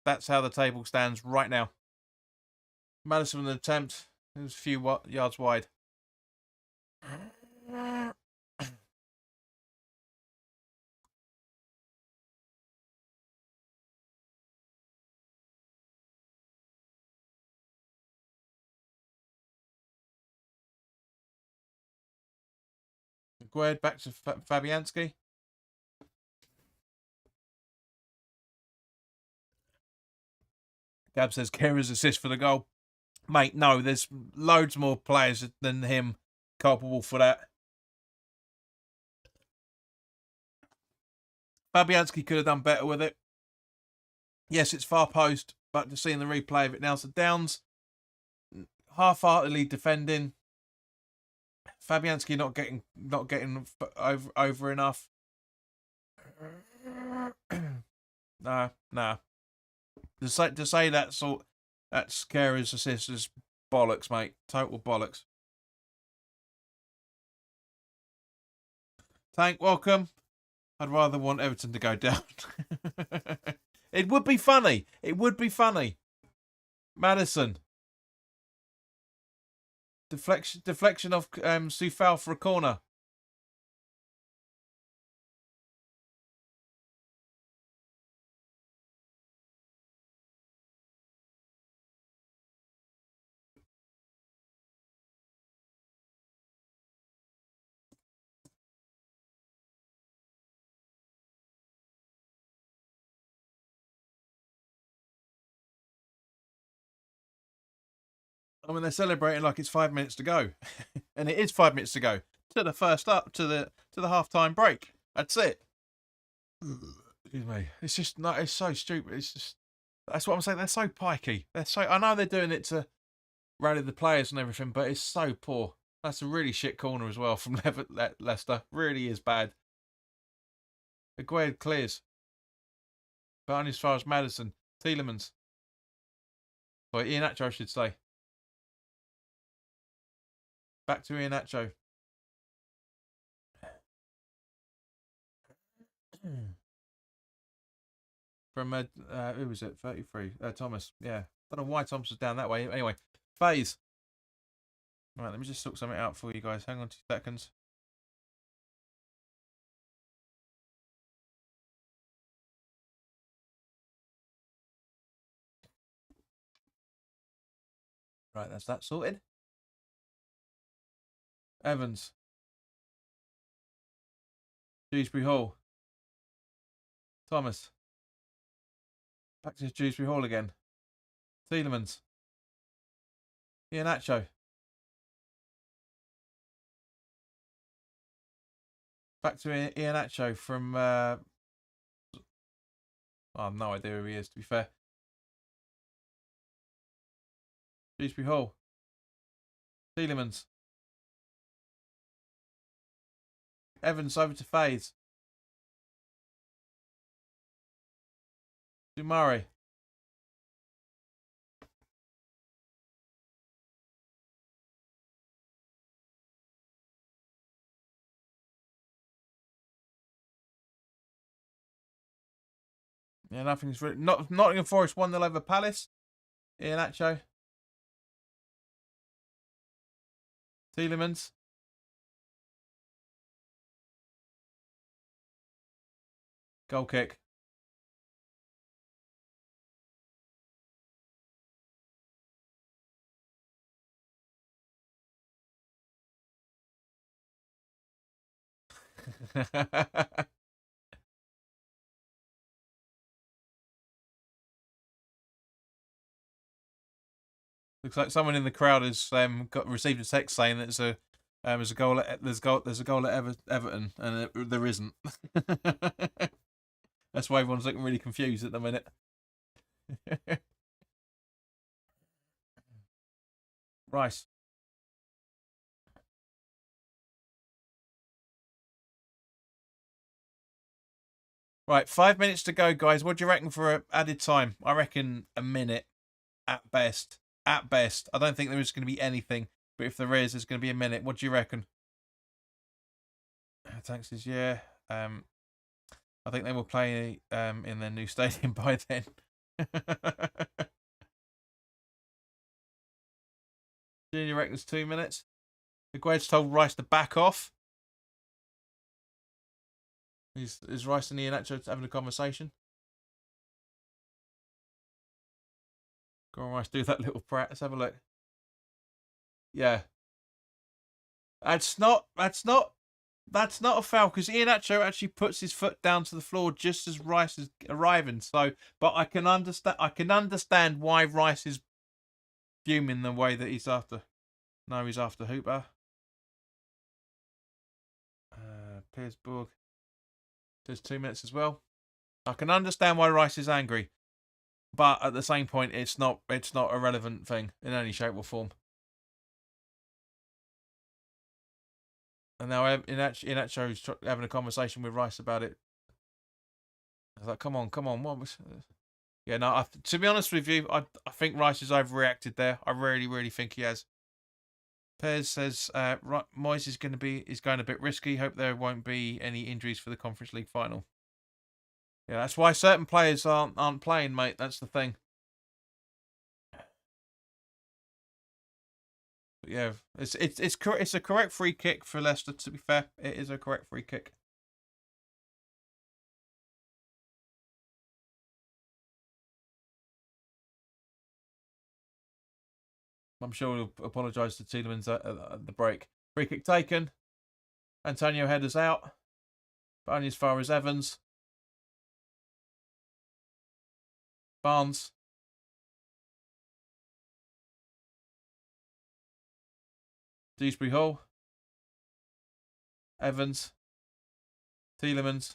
That's how the table stands right now. Madison with an attempt. It was a few yards wide. Gued back to Fabianski. Gab says Kera's assist for the goal. Mate, no, there's loads more players than him culpable for that. Fabianski could have done better with it. Yes, it's far post, but just seeing the replay of it now, so Downs half-heartedly defending. Fabianski not getting over enough. No. To say that's Kera's assist is bollocks, mate. Total bollocks. Tank, welcome. I'd rather want Everton to go down. It would be funny. It would be funny. Madison. Deflection of Soufal for a corner. I mean, they're celebrating like it's 5 minutes to go, and it is 5 minutes to go to the first up to the halftime break. That's it. Excuse me. It's just not. It's so stupid. It's just. That's what I'm saying. They're so pikey. They're so. I know they're doing it to rally the players and everything, but it's so poor. That's a really shit corner as well from Leicester. Really is bad. Aguerd clears, but only as far as Madison. Tielemans. Sorry, Iheanacho, I should say. Back to Iheanacho. From who was it? 33. Thomas. Yeah. Don't know why Thomas was down that way. Anyway, phase. Right, let me just sort something out for you guys. Hang on 2 seconds. Right, that's that sorted. Evans. Dewsbury Hall. Thomas. Back to Dewsbury Hall again. Tielemans. Iheanacho. Back to Iheanacho from... I have no idea who he is, to be fair. Dewsbury Hall. Tielemans. Evans over to Fades. To Murray. Yeah, nothing's really... Nottingham Forest 1-0 over Palace. Iheanacho. Tielemans. Goal kick. Looks like someone in the crowd has received a text saying that there's a goal at Everton, and there isn't. That's why everyone's looking really confused at the minute. Rice. Right, 5 minutes to go, guys. What do you reckon for added time? I reckon a minute at best. At best. I don't think there is going to be anything, but if there is, there's going to be a minute. What do you reckon? Thanks, yeah. I think they will play in their new stadium by then. Junior reckons 2 minutes. Agued's told Rice to back off. Is Rice and Iheanacho having a conversation? Go on, Rice, do that little prat. Let's have a look. Yeah. That's not a foul, because Iheanacho actually puts his foot down to the floor just as Rice is arriving. So, but I can understand why Rice is fuming the way that he's after. No, he's after Hooper. Petersburg. There's 2 minutes as well. I can understand why Rice is angry, but at the same point, it's not a relevant thing in any shape or form. And now Iheanacho's having a conversation with Rice about it. I was like, come on, what was... Yeah, no, to be honest with you, I think Rice has overreacted there. I really, really think he has. Pez says Moyes is going a bit risky. Hope there won't be any injuries for the Conference League final. Yeah, that's why certain players aren't playing, mate. That's the thing. But yeah, it's a correct free kick for Leicester. To be fair, it is a correct free kick. I'm sure he'll apologise to Tielemans at the break. Free kick taken. Antonio headers out. But only as far as Evans. Barnes. Dewsbury Hall. Evans. Tielemans.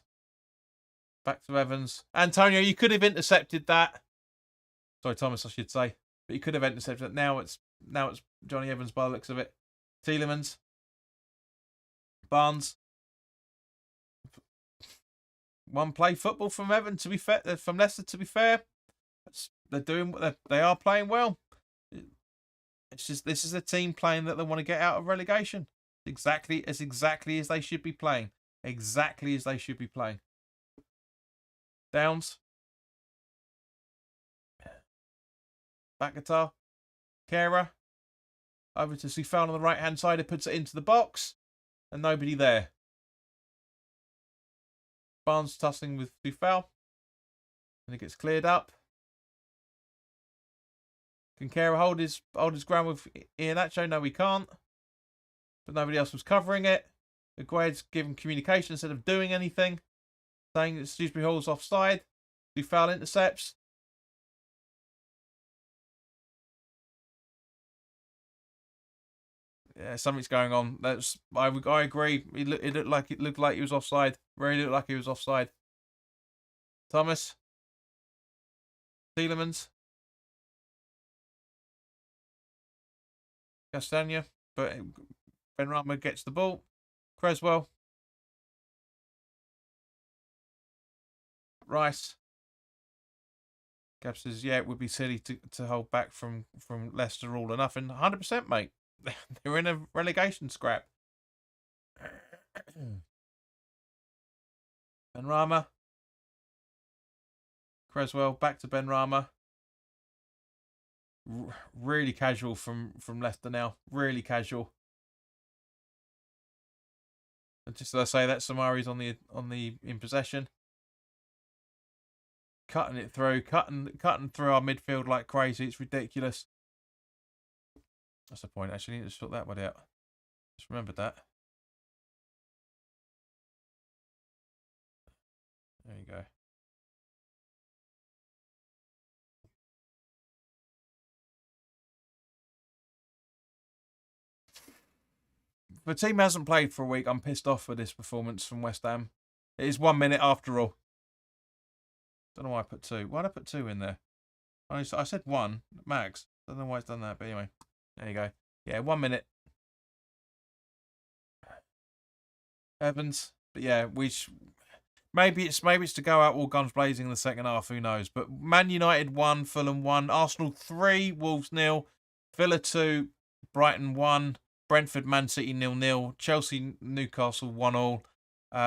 Back to Evans. Antonio, you could have intercepted that. Sorry, Thomas, I should say. But you could have intercepted it. Now it's Johnny Evans by the looks of it. Tielemans. Barnes. One play football from Everton, to be fair. From Leicester, to be fair. They are playing well. It's just, this is a team playing that they want to get out of relegation. Exactly as they should be playing. Exactly as they should be playing. Downs. Back guitar. Kera. Over to Soufal on the right hand side. It puts it into the box. And nobody there. Barnes tussling with Soufal. And it gets cleared up. Can Kera hold his ground with Iheanacho? No, we can't. But nobody else was covering it. Agued's giving communication instead of doing anything. Saying that Dewsbury Hall's offside. Soufal intercepts. Yeah, something's going on. I agree. It looked like he was offside. Really looked like he was offside. Thomas, Tielemans, Castagna, but Benrahma gets the ball. Creswell, Rice. Gab says, yeah, it would be silly to hold back from Leicester all or nothing. 100%, mate. They're in a relegation scrap. Benrahma. Creswell, back to Benrahma. Really casual from Leicester now. Really casual. And just as I say that, Samari's on the in possession. Cutting it through, cutting through our midfield like crazy. It's ridiculous. That's the point. Actually, I need to sort that one out. Just remembered that. There you go. The team hasn't played for a week. I'm pissed off with this performance from West Ham. It is 1 minute after all. Don't know why I put 2. Why did I put 2 in there? I said 1 max. Don't know why it's done that, but anyway, there you go. Yeah, 1 minute. Evans, but yeah, maybe it's to go out all guns blazing in the second half. Who knows? But Man United 1, Fulham 1, Arsenal 3, Wolves 0, Villa 2, Brighton 1, Brentford Man City 0-0, Chelsea Newcastle 1-1,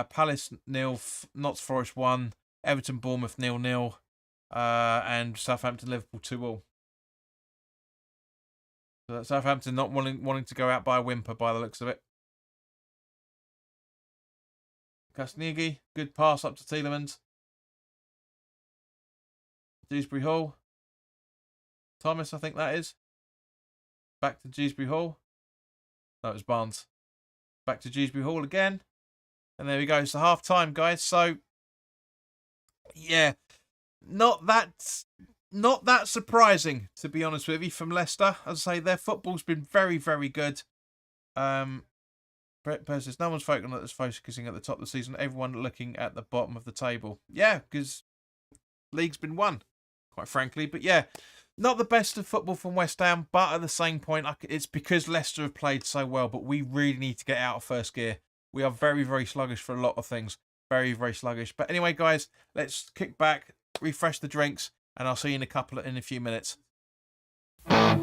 Palace 0, Notts Forest 1. Everton, Bournemouth 0-0, and Southampton, Liverpool 2-2. So Southampton not wanting to go out by a whimper by the looks of it. Castagna, good pass up to Tielemans. Dewsbury Hall. Thomas, I think that is. Back to Dewsbury Hall. No, it was Barnes. Back to Dewsbury Hall again. And there we go. It's the half time, guys. So yeah, not that surprising, to be honest with you, from Leicester. As I say, their football's been very, very good. Brett Pez says, no one's focusing at the top of the season. Everyone looking at the bottom of the table. Yeah, because league's been won, quite frankly. But yeah, not the best of football from West Ham. But at the same point, it's because Leicester have played so well. But we really need to get out of first gear. We are very, very sluggish for a lot of things. Very, very sluggish. But anyway, guys, let's kick back, refresh the drinks, and I'll see you in a few minutes. There's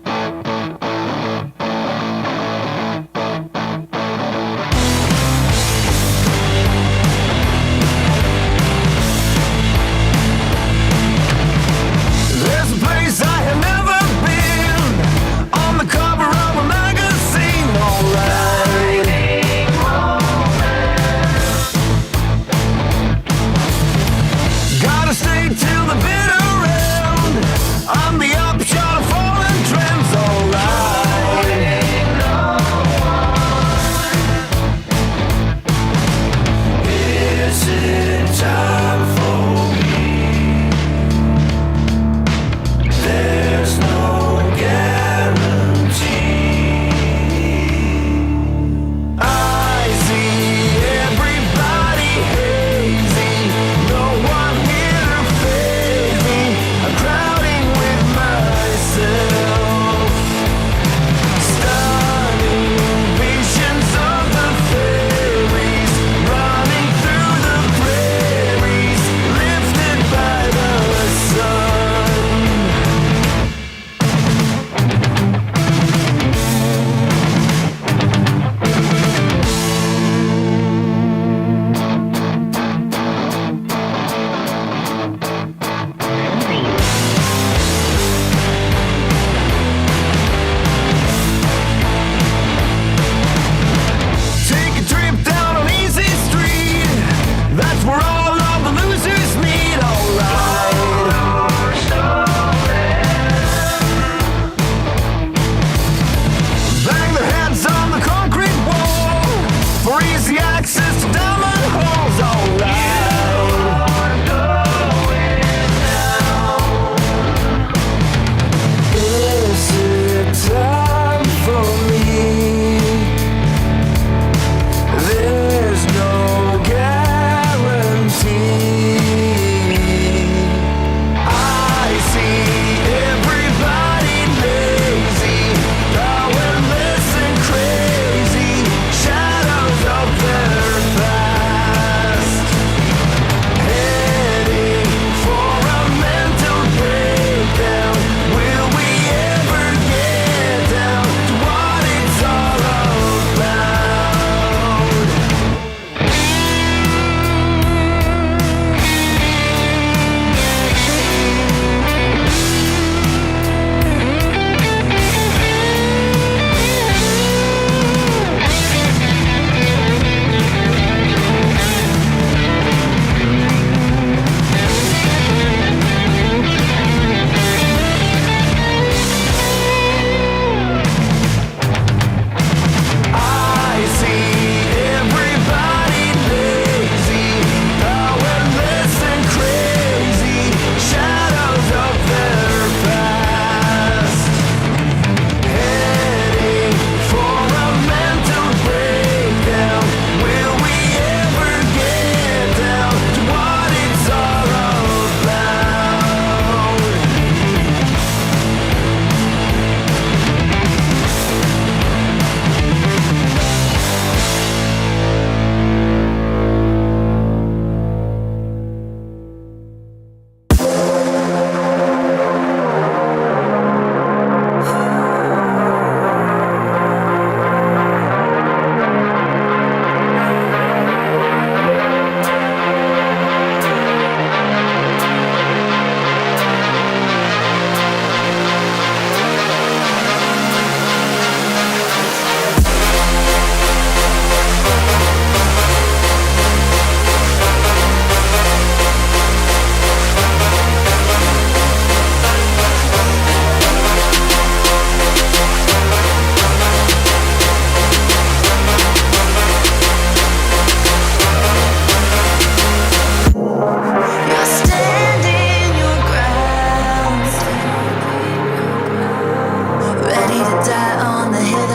a place I have never been, on the cover of a magazine, alright. Gotta stay till the bitter end. I'm the upshot of fallen trends, alright.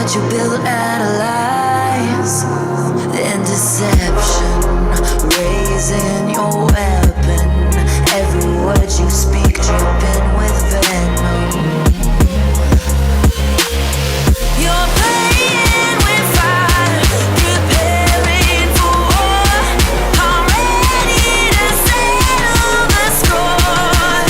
what you build out of lies and deception, raising your weapon. Every word you speak dripping with venom. You're playing with fire, preparing for war. I'm ready to settle the score.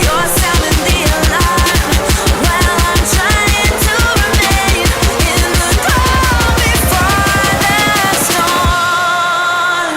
You're sounding the alarm while I'm trying to remain in the calm before the storm.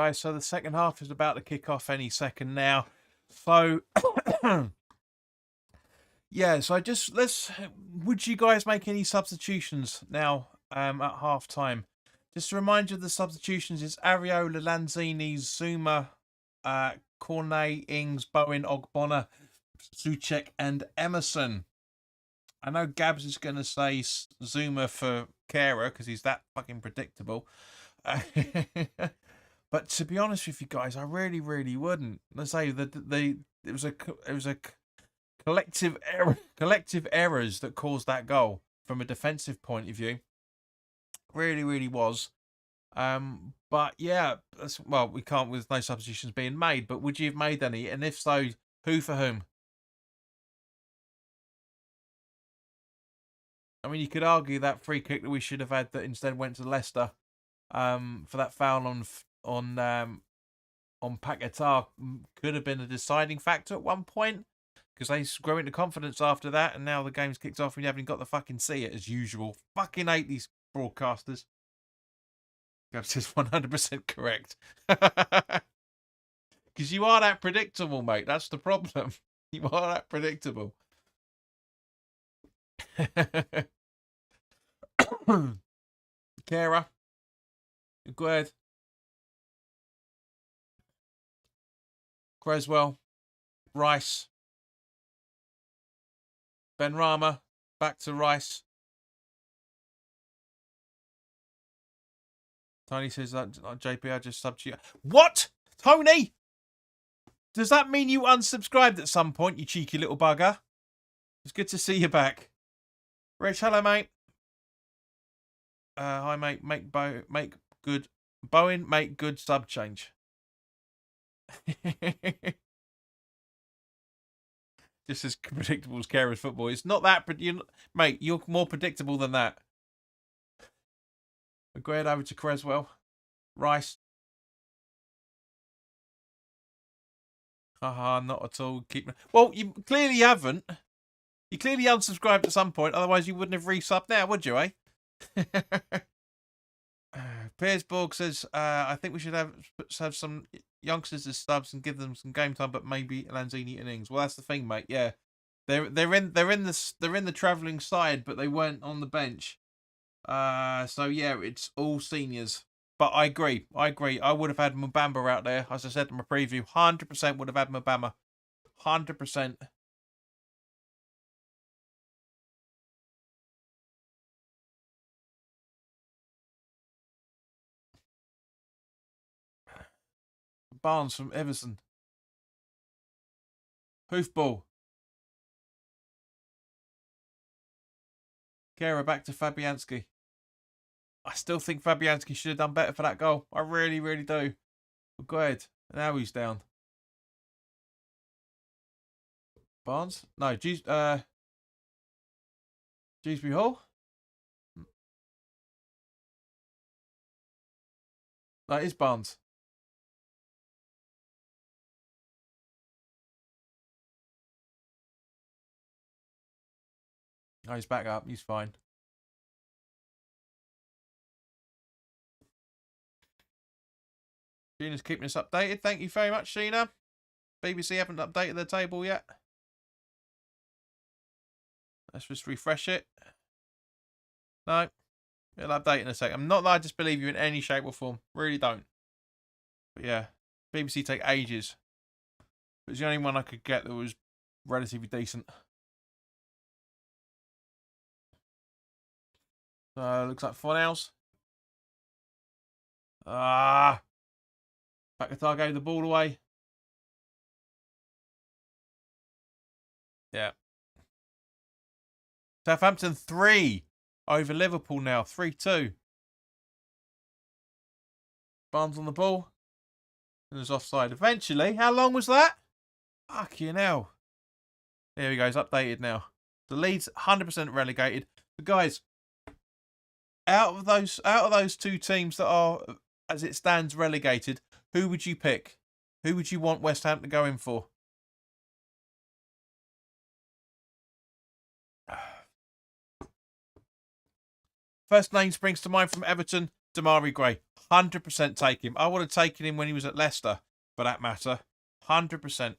guys. So the second half is about to kick off any second now. So, yeah. So would you guys make any substitutions now at half time? Just to remind you of the substitutions is Areola, Lanzini, Zuma, Cornet, Ings, Bowen, Ogbonna, Souček, and Emerson. I know Gabs is going to say Zuma for Kehrer because he's that fucking predictable. But to be honest with you guys, I really, really wouldn't. Let's say that it was a collective errors that caused that goal from a defensive point of view. Really, really was. But yeah, well, we can't with no substitutions being made. But would you have made any? And if so, who for whom? I mean, you could argue that free kick that we should have had that instead went to Leicester, for that foul on Paquetá could have been a deciding factor at one point because they grow into confidence after that, and now the game's kicked off and you haven't got to fucking see it as usual. Fucking hate these broadcasters. Gab says 100% correct. Because you are that predictable, mate. That's the problem. You are that predictable. Kehrer. Go ahead. Creswell. Rice. Benrahma. Back to Rice. Tony says that JP, I just subbed you. What? Tony? Does that mean you unsubscribed at some point, you cheeky little bugger? It's good to see you back. Rich, hello, mate. Hi, mate. Make good. Bowen, make good sub change. Just as predictable as Kehra's football. It's not that, mate. You're more predictable than that. Agreed over to Creswell. Rice. Haha, not at all. Well, you clearly haven't. You clearly unsubscribed at some point. Otherwise, you wouldn't have resubbed now, would you, eh? Piers Borg says, I think we should have some youngsters as subs and give them some game time, but maybe Lanzini and Ings. Well, that's the thing, mate. Yeah, they're in the travelling side, but they weren't on the bench. So yeah, it's all seniors. But I agree. I would have had Mbamba out there, as I said in my preview. 100% would have had Mbamba. 100%. Barnes from Everton. Hoofball. Kehrer back to Fabianski. I still think Fabianski should have done better for that goal. I really, really do. But go ahead. Now he's down. Barnes? No, Dewsbury Hall? No, it is Barnes. Oh, he's back up. He's fine. Gina's keeping us updated. Thank you very much, Gina. BBC haven't updated their table yet. Let's just refresh it. No. It'll update in a sec. I'm not that I disbelieve you in any shape or form. Really don't. But yeah. BBC take ages. It was the only one I could get that was relatively decent. Looks like Fornals. Paquetá gave the ball away. Yeah. Southampton 3 over Liverpool now. 3-2. Barnes on the ball. And there's offside eventually. How long was that? Fucking hell. There we go. It's updated now. The Leeds 100% relegated. But guys, out of those two teams that are, as it stands, relegated, who would you pick? Who would you want West Ham to go in for? First name springs to mind from Everton, Damari Gray. 100% take him. I would have taken him when he was at Leicester, for that matter. 100%.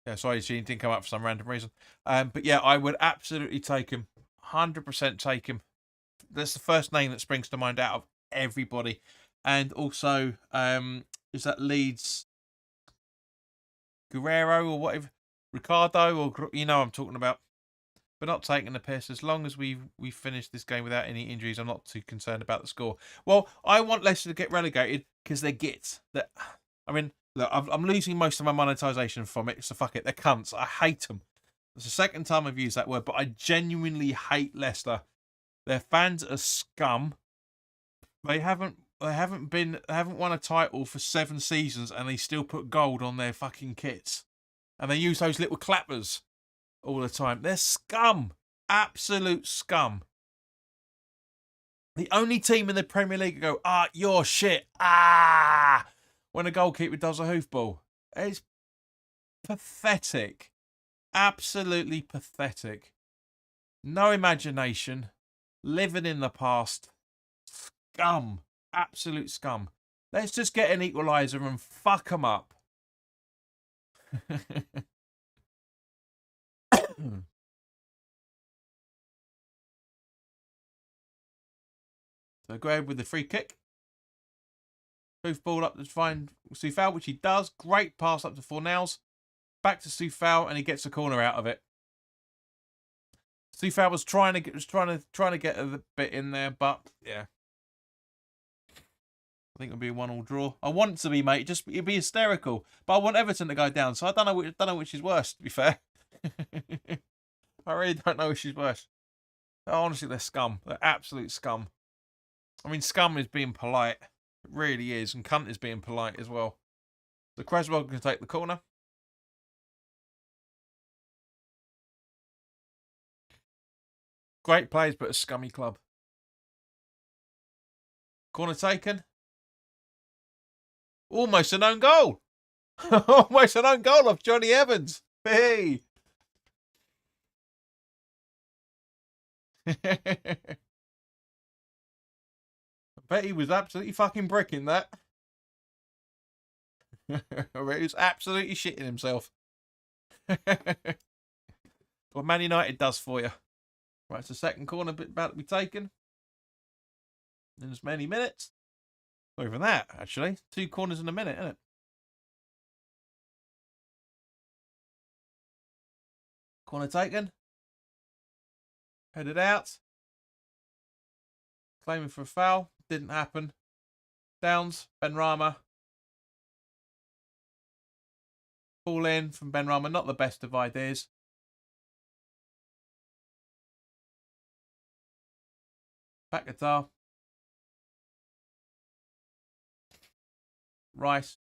Yeah, sorry, she didn't come up for some random reason. But yeah, I would absolutely take him. 100% take him. That's the first name that springs to mind out of everybody. And also, is that Leeds Guerrero or whatever? Ricardo, or you know what I'm talking about. But not taking the piss. As long as we finish this game without any injuries, I'm not too concerned about the score. Well, I want Leicester to get relegated because they're gits. I mean, look, I'm losing most of my monetization from it, so fuck it. They're cunts. I hate them. It's the second time I've used that word, but I genuinely hate Leicester. Their fans are scum. They haven't won a title for 7 seasons, and they still put gold on their fucking kits, and they use those little clappers all the time. They're scum. Absolute scum. The only team in the Premier League go, you're shit. When a goalkeeper does a hoofball. It's pathetic. Absolutely pathetic. No imagination. Living in the past. Scum. Absolute scum. Let's just get an equaliser and fuck them up. So go ahead with the free kick. Move ball up to find Soufal, which he does. Great pass up to Fornals. Back to Soufal, and he gets a corner out of it. Soufal was trying to get a bit in there, but yeah. I think it'll be a 1-1 draw. I want it to be, mate. It'd be hysterical. But I want Everton to go down, so I don't know which is worse, to be fair. I really don't know which is worse. Honestly, they're scum. They're absolute scum. I mean, scum is being polite. It really is. And cunt is being polite as well. So Creswell can take the corner. Great plays, but a scummy club. Corner taken. Almost an own goal. Almost an own goal of Johnny Evans. Hey. I bet he was absolutely fucking bricking that. He was absolutely shitting himself. What Man United does for you. Right, it's the second corner about to be taken. In as many minutes. Not even that, actually. 2 corners in a minute, isn't it? Corner taken. Headed out. Claiming for a foul. Didn't happen. Downs. Benrahma. Ball in from Benrahma. Not the best of ideas. Back guitar. Rice.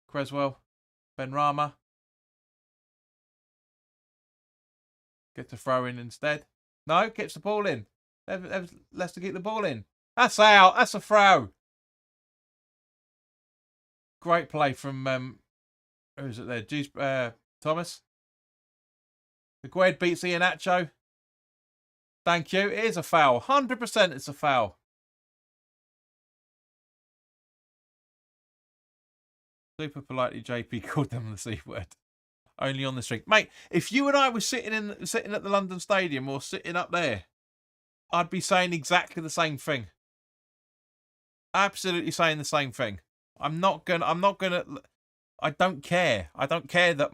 Creswell. Benrahma. Gets a throw in instead. No, gets the ball in. Leicester get the ball in. That's out. That's a throw. Great play from who's it there? Juice Thomas. The Gued beats Iheanacho. Thank you. It is a foul. 100% it's a foul. Super politely, JP called them the C word. Only on the street. Mate, if you and I were sitting at the London Stadium or sitting up there, I'd be saying exactly the same thing. Absolutely saying the same thing. I don't care. I don't care that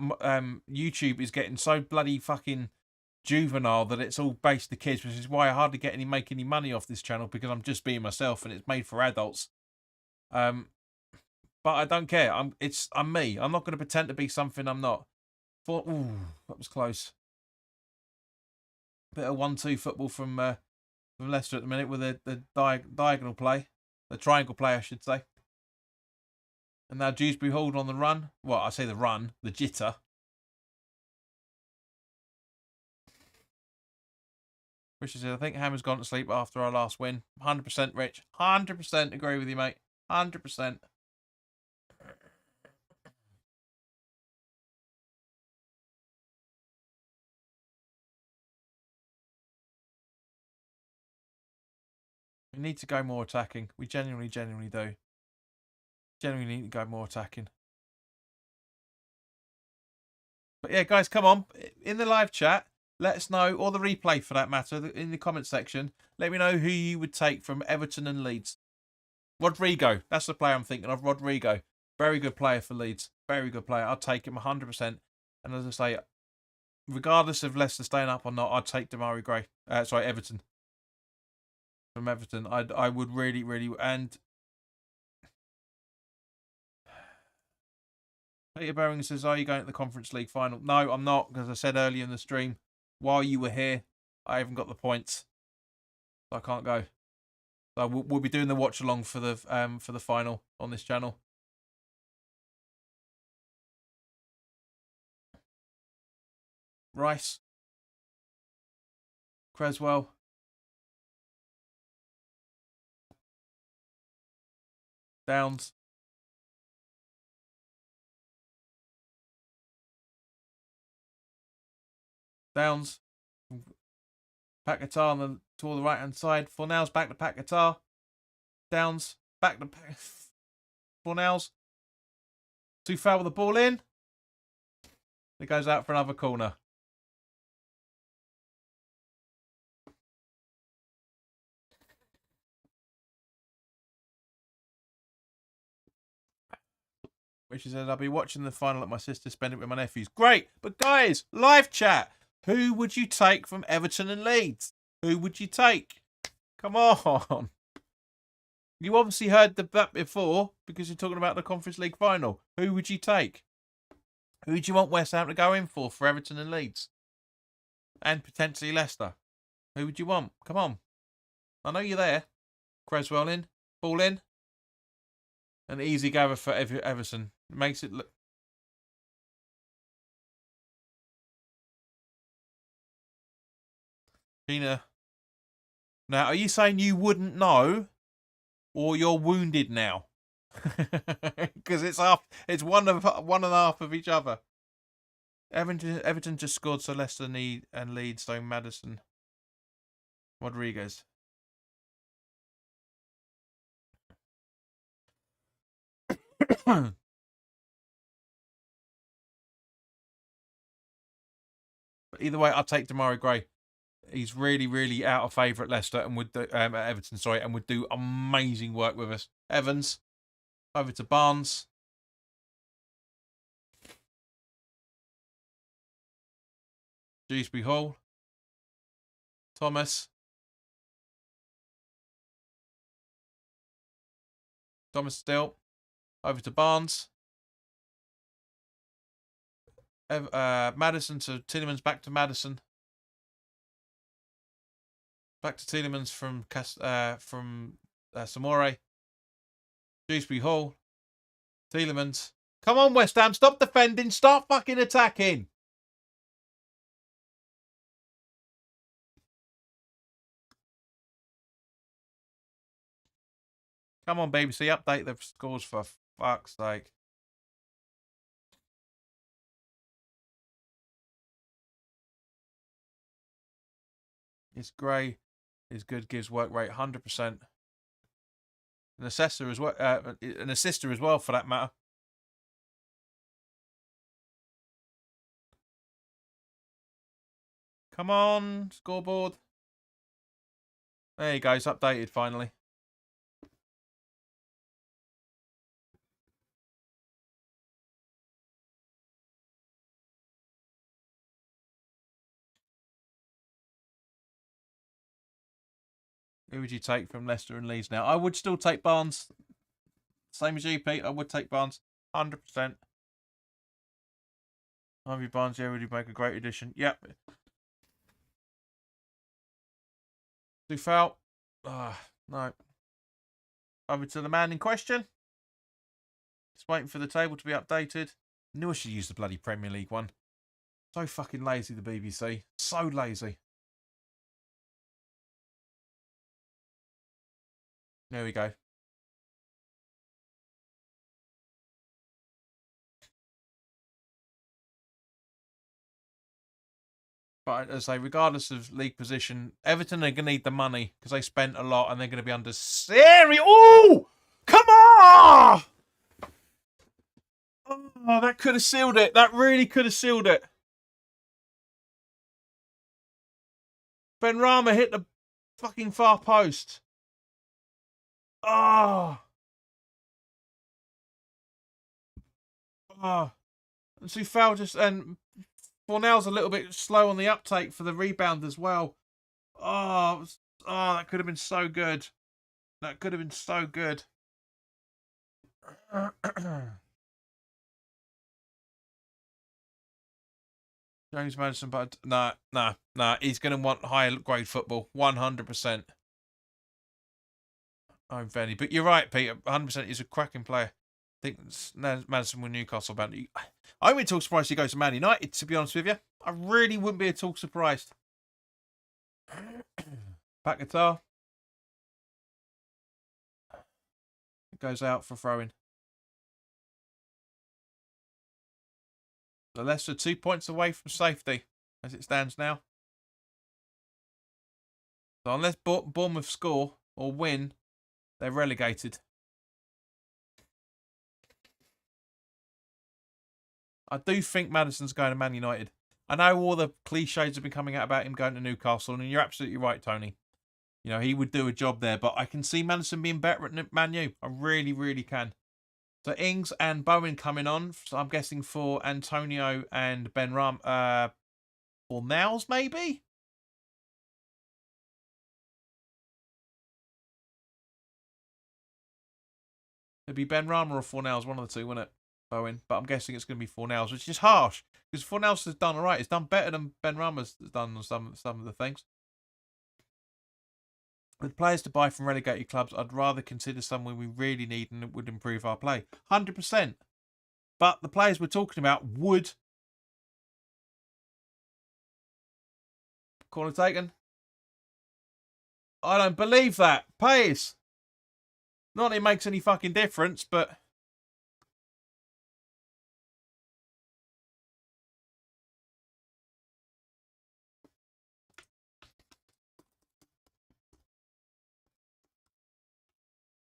YouTube is getting so bloody fucking juvenile that it's all based to kids, which is why I hardly make any money off this channel, because I'm just being myself and it's made for adults. But I don't care. I'm me. I'm not going to pretend to be something I'm not. Ooh, that was close. Bit of 1-2 football from Leicester at the minute with the diagonal play, the triangle play, I should say. And now Dewsbury Hall on the run. Well, I say the run, the jitter. Richard said, I think Hammer's gone to sleep after our last win. 100% Rich. 100% agree with you, mate. 100%. We need to go more attacking. We genuinely do. Genuinely need to go more attacking. But yeah, guys, come on. In the live chat, let us know, or the replay for that matter, in the comment section. Let me know who you would take from Everton and Leeds. Rodrigo. That's the player I'm thinking of. Rodrigo. Very good player for Leeds. Very good player. I'd take him 100%. And as I say, regardless of Leicester staying up or not, I'd take Demarai Gray. Everton. From Everton. I would really, and Peter Bering says, are you going to the Conference League final? No, I'm not, because I said earlier in the stream, while you were here, I haven't got the points. So I can't go. So we'll be doing the watch along for the final on this channel. Rice. Creswell. Downs. Downs. Paquetá on the toward the right hand side. Fornals back to Paquetá. Downs back to Fornals. Too foul with the ball in. It goes out for another corner. Which says, I'll be watching the final at my sister's, spending it with my nephews. Great. But guys, live chat. Who would you take from Everton and Leeds? Who would you take? Come on. You obviously heard that before because you're talking about the Conference League final. Who would you take? Who do you want West Ham to go in for Everton and Leeds? And potentially Leicester. Who would you want? Come on. I know you're there. Creswell in. Ball in. An easy gather for Everton. Makes it look... Tina. Now, are you saying you wouldn't know? Or you're wounded now? Because it's one and a half of each other. Everton just scored, so Leicester need and Leeds, so Maddison. Rodriguez. But either way, I'll take Demarai Gray. He's really, really out of favour at Leicester and would do, at Everton, and would do amazing work with us. Evans over to Barnes. Dewsbury Hall. Thomas still over to Barnes. Maddison to Tielemans, back to Maddison. Back to Tielemans from Samore. Dewsbury Hall. Tielemans. Come on, West Ham. Stop defending. Start fucking attacking. Come on, BBC. Update the scores for fuck's sake. It's Gray is good, gives work rate 100%. An assister as well, an assister as well for that matter. Come on, scoreboard. There you go, it's updated finally. Who would you take from Leicester and Leeds now? I would still take Barnes. Same as you, Pete. I would take Barnes. 100%. Harvey Barnes, yeah, would make a great addition. Yep. Too foul. No. Over to the man in question. Just waiting for the table to be updated. Knew I should use the bloody Premier League one. So fucking lazy, the BBC. So lazy. There we go. But as I say, regardless of league position, Everton are going to need the money because they spent a lot and they're going to be under serious. Oh, come on! Oh, that could have sealed it. That really could have sealed it. Benrahma hit the fucking far post. Oh. Oh. And Soufal just, and Fornell's a little bit slow on the uptake for the rebound as well. Oh, that could have been so good. That could have been so good. James Madison, but nah. He's going to want higher grade football, 100%. I'm very, but you're right, Peter. 100%. He's a cracking player. I think Madison with Newcastle bound. I wouldn't be at all surprised he goes to Man United, to be honest with you. I really wouldn't be at all surprised. Back guitar. It goes out for throwing. So Leicester 2 points away from safety as it stands now. So unless Bournemouth score or win, they're relegated. I do think Maddison's going to Man United. I know all the cliches have been coming out about him going to Newcastle, and you're absolutely right, Tony. You know, he would do a job there, but I can see Maddison being better at Man U. I really, really can. So Ings and Bowen coming on. So I'm guessing for Antonio and Benrahma. Fornals, maybe? It'd be Benrahma or Fornals, one of the two, wouldn't it? Bowen. But I'm guessing it's going to be Fornals, which is harsh. Because Fornals has done all right. It's done better than Benrahma's done on some of the things. With players to buy from relegated clubs, I'd rather consider someone we really need and it would improve our play. 100%. But the players we're talking about would... Corner taken. I don't believe that. Pace. Not that it makes any fucking difference, but...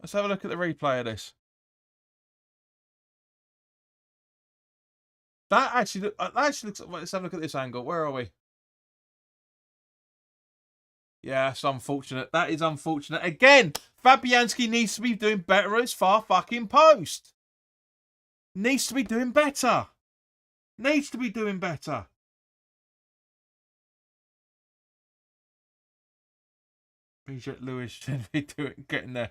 Let's have a look at the replay of this. That actually looks... Let's have a look at this angle. Where are we? Yeah, it's unfortunate. That is unfortunate. Again, Fabianski needs to be doing better at his far fucking post. Needs to be doing better. Needs to be doing better. Bridget Lewis should be getting there.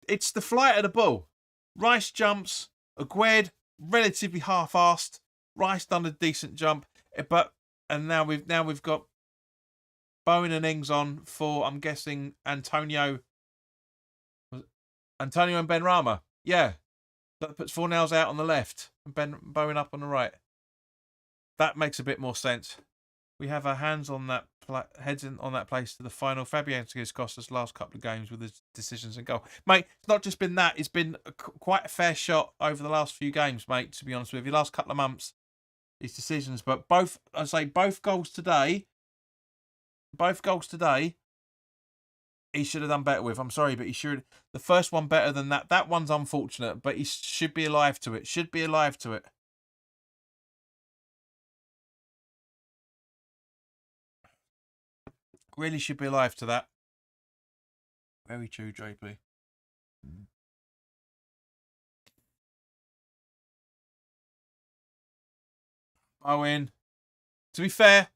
It's the flight of the ball. Rice jumps. Aguerd relatively half-assed. Rice done a decent jump, and now we've got Bowen and Ings on for, I'm guessing, Antonio and Benrahma. Yeah, that puts Fornals out on the left and Bowen up on the right. That makes a bit more sense. We have our hands on that, heads on that place to the final. Fabianski has cost us last couple of games with his decisions and goal. Mate, it's not just been that. It's been quite a fair shot over the last few games, mate, to be honest with you. Last couple of months, his decisions. But both goals today, he should have done better with. I'm sorry, but he should. The first one better than that. That one's unfortunate, but he should be alive to it. Should be alive to it. Really should be alive to that. Very true, JP. Owen. To be fair,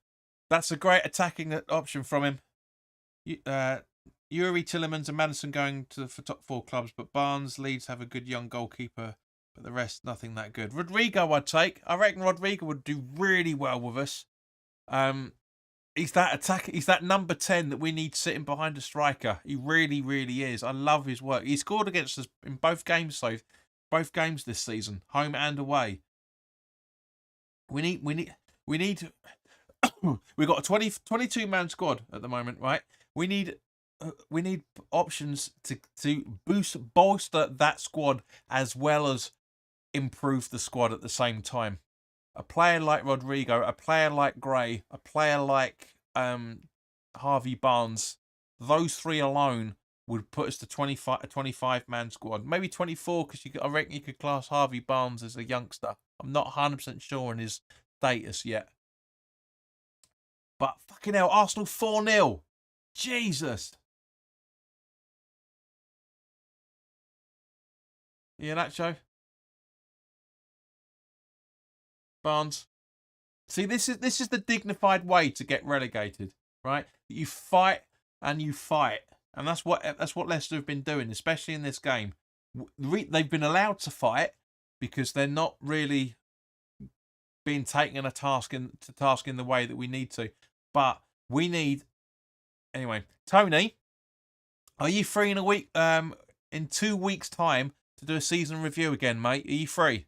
that's a great attacking option from him. Yuri Tillemans and Madison going for top 4 clubs, but Barnes, Leeds have a good young goalkeeper, but the rest, nothing that good. Rodrigo, I'd take. I reckon Rodrigo would do really well with us. He's that number 10 that we need sitting behind a striker. He really, really is. I love his work. He scored against us in both games this season, home and away. We need we've got a 22-man squad at the moment, right? We need options to bolster that squad as well as improve the squad at the same time. a player like Rodrigo, a player like Gray, a player like Harvey Barnes, those three alone would put us to 25, a 25-man squad. Maybe 24, because I reckon you could class Harvey Barnes as a youngster. I'm not 100% sure on his status yet. But fucking hell, Arsenal 4-0. Jesus. Yeah, Nacho. Barnes. See, this is the dignified way to get relegated, right? You fight and you fight, and that's what Leicester have been doing, especially in this game. They've been allowed to fight because they're not really being taken to task in the way that we need to. But we need anyway. Tony, are you free in a week? In 2 weeks' time to do a season review again, mate? Are you free?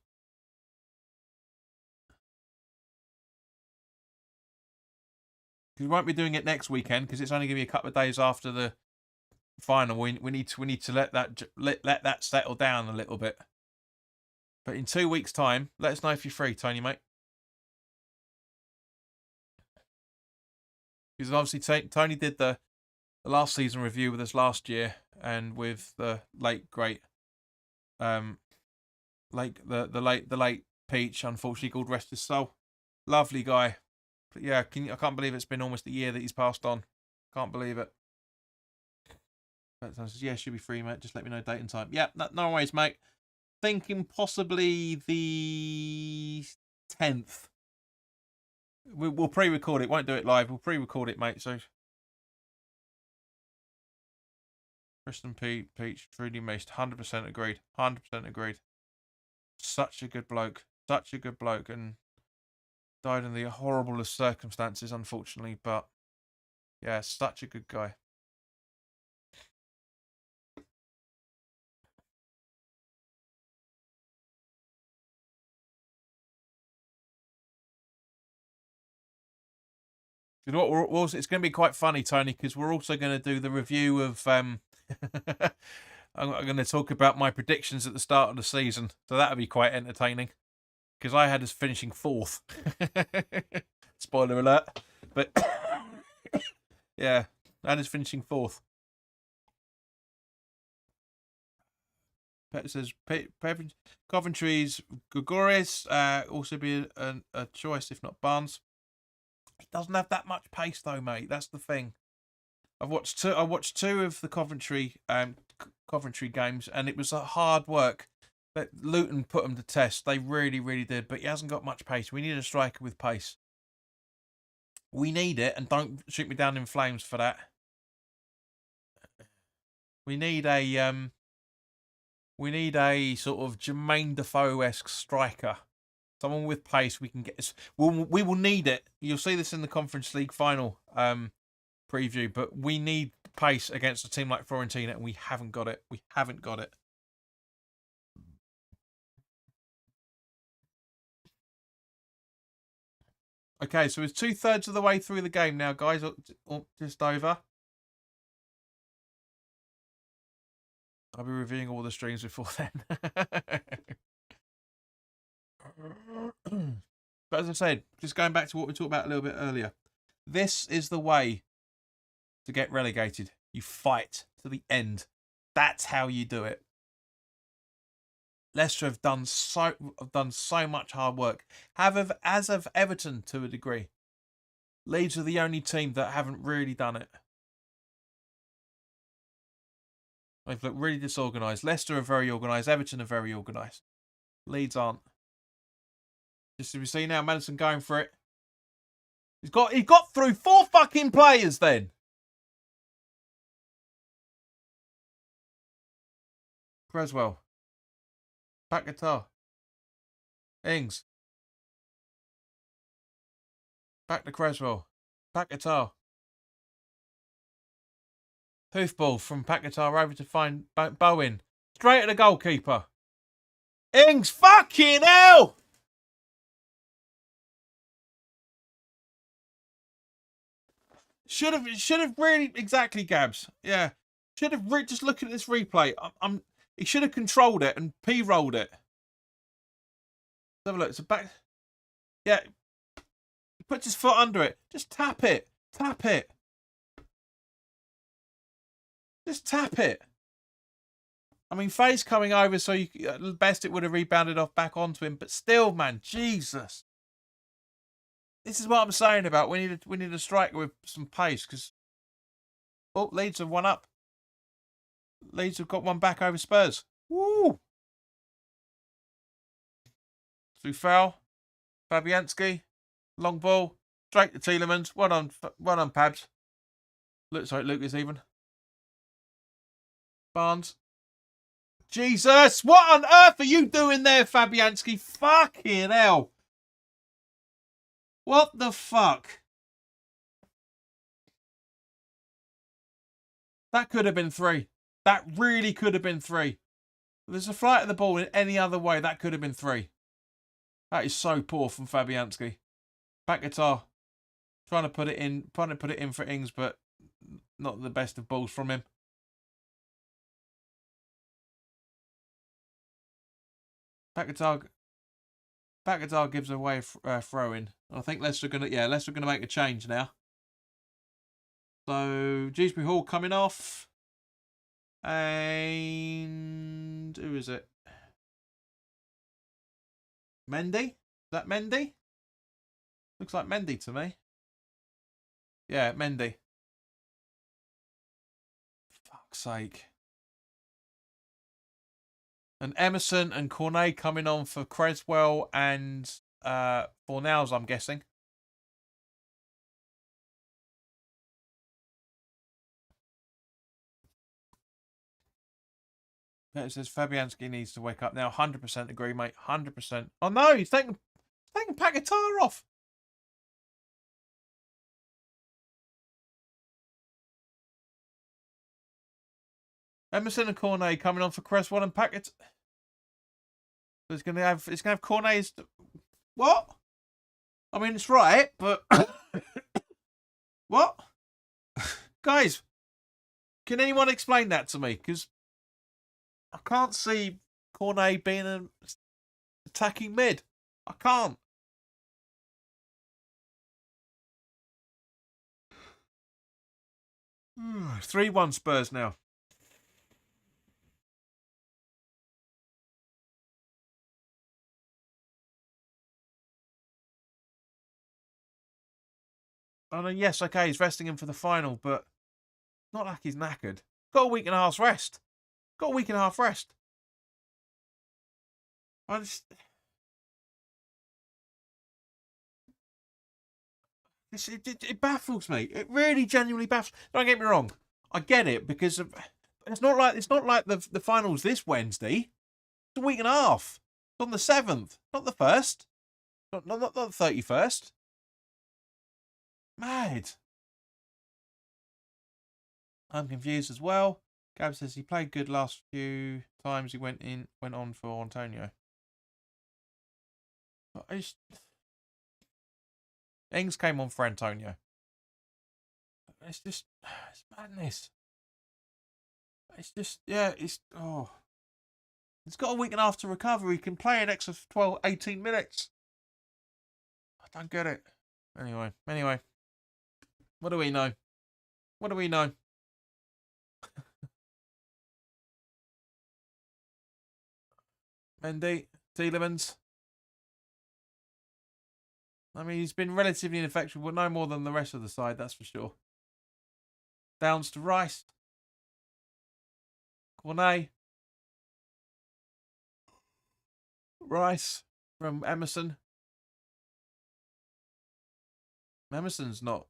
Because we won't be doing it next weekend because it's only going to be a couple of days after the final. We need to let that settle down a little bit. But in 2 weeks' time, let us know if you're free, Tony, mate. Because obviously Tony did the last season review with us last year, and with the late great, the late Peach, unfortunately, God rest his soul. Lovely guy. But yeah, I can't believe it's been almost a year that he's passed on. Can't believe it. But I says, yeah, should be free, mate. Just let me know date and time. Yeah, no worries, mate. Thinking possibly the 10th. We'll pre-record it. Won't do it live. We'll pre-record it, mate. So, Kristen Peach, truly missed. 100% agreed. 100% agreed. Such a good bloke. Such a good bloke. And died in the horriblest circumstances, unfortunately. But, yeah, such a good guy. You know what? It's going to be quite funny, Tony, because we're also going to do the review of. I'm going to talk about my predictions at the start of the season, so that'll be quite entertaining. Because I had us finishing 4th. Spoiler alert, but yeah, I had us finishing 4th. Pet says Coventry's Gregorius also be a choice, if not Barnes. He doesn't have that much pace though, mate. That's the thing. I watched two of the Coventry games, and it was hard work. But Luton put him to test. They really, really did. But he hasn't got much pace. We need a striker with pace. We need it, and don't shoot me down in flames for that. We need a sort of Jermaine Defoe-esque striker. Someone with pace we can get. We will need it. You'll see this in the Conference League final preview, but we need pace against a team like Fiorentina, and we haven't got it. We haven't got it. Okay, so it's 2/3 of the way through the game now, guys. Just over. I'll be reviewing all the streams before then. But as I said, just going back to what we talked about a little bit earlier, this is the way to get relegated. You fight to the end. That's how you do it. Leicester have done so much hard work. As of Everton to a degree. Leeds are the only team that haven't really done it. They've looked really disorganised. Leicester are very organised. Everton are very organised. Leeds aren't. Just as we see now, Maddison going for it. He got through 4 fucking players then. Creswell. Back guitar. Ings. Back to Creswell. Back guitar. Hoofball from Pack Guitar over to find Bowen. Straight at the goalkeeper. Ings, fucking hell! Should have really, exactly, Gabs. Yeah. Should have just look at this replay. He should have controlled it and P-rolled it. Let's have a look. It's a back. Yeah. He puts his foot under it. Just tap it. Tap it. Just tap it. I mean, Faye's coming over, so you, at best it would have rebounded off back onto him. But still, man, Jesus. This is what I'm saying about we need a striker with some pace. Because Leeds have one up. Leeds have got one back over Spurs. Woo! Foul. Fabianski. Long ball. Straight to Tielemans. Well done, Pabs. Sorry, Lucas even. Barnes. Jesus! What on earth are you doing there, Fabianski? Fucking hell. What the fuck? That could have been 3. That really could have been 3. If there's a flight of the ball in any other way, that could have been 3. That is so poor from Fabianski. Back guitar. Trying to put it in for Ings, but not the best of balls from him. Back guitar gives away a throw in. I think Leicester gonna make a change now. So Dewsbury Hall coming off. And who is it? Mendy? Is that Mendy? Looks like Mendy to me. Yeah, Mendy. Fuck's sake. And Emerson and Cornet coming on for Creswell and Fornals, I'm guessing. It says Fabianski needs to wake up now. 100% agree, mate. 100%. Oh no, he's taking Paquetá off. Emerson and Cornet coming on for Cresswell and Paquetá. It's gonna have Cornet's. What? I mean, it's right, but what? Guys, can anyone explain that to me? Because I can't see Cornet being an attacking mid. I can't. Hmm, 3-1 Spurs now. I mean, yes, okay, he's resting him for the final, but not like he's knackered. Got a week and a half's rest. Got a week and a half rest. It baffles me. It really genuinely baffles. Don't get me wrong. I get it because it's not like the finals this Wednesday. It's a week and a half. It's on the 7th, not the 1st. Not the 31st. Mad. I'm confused as well. Gab says he played good last few times he went on for Antonio. Ings came on for Antonio. It's madness. It's got a week and a half to recover. He can play an extra 12, 18 minutes. I don't get it. Anyway. What do we know? Mendy, Tielemans. I mean, he's been relatively ineffective, but no more than the rest of the side, that's for sure. Downs to Rice. Cornet. Rice from Emerson. Emerson's not.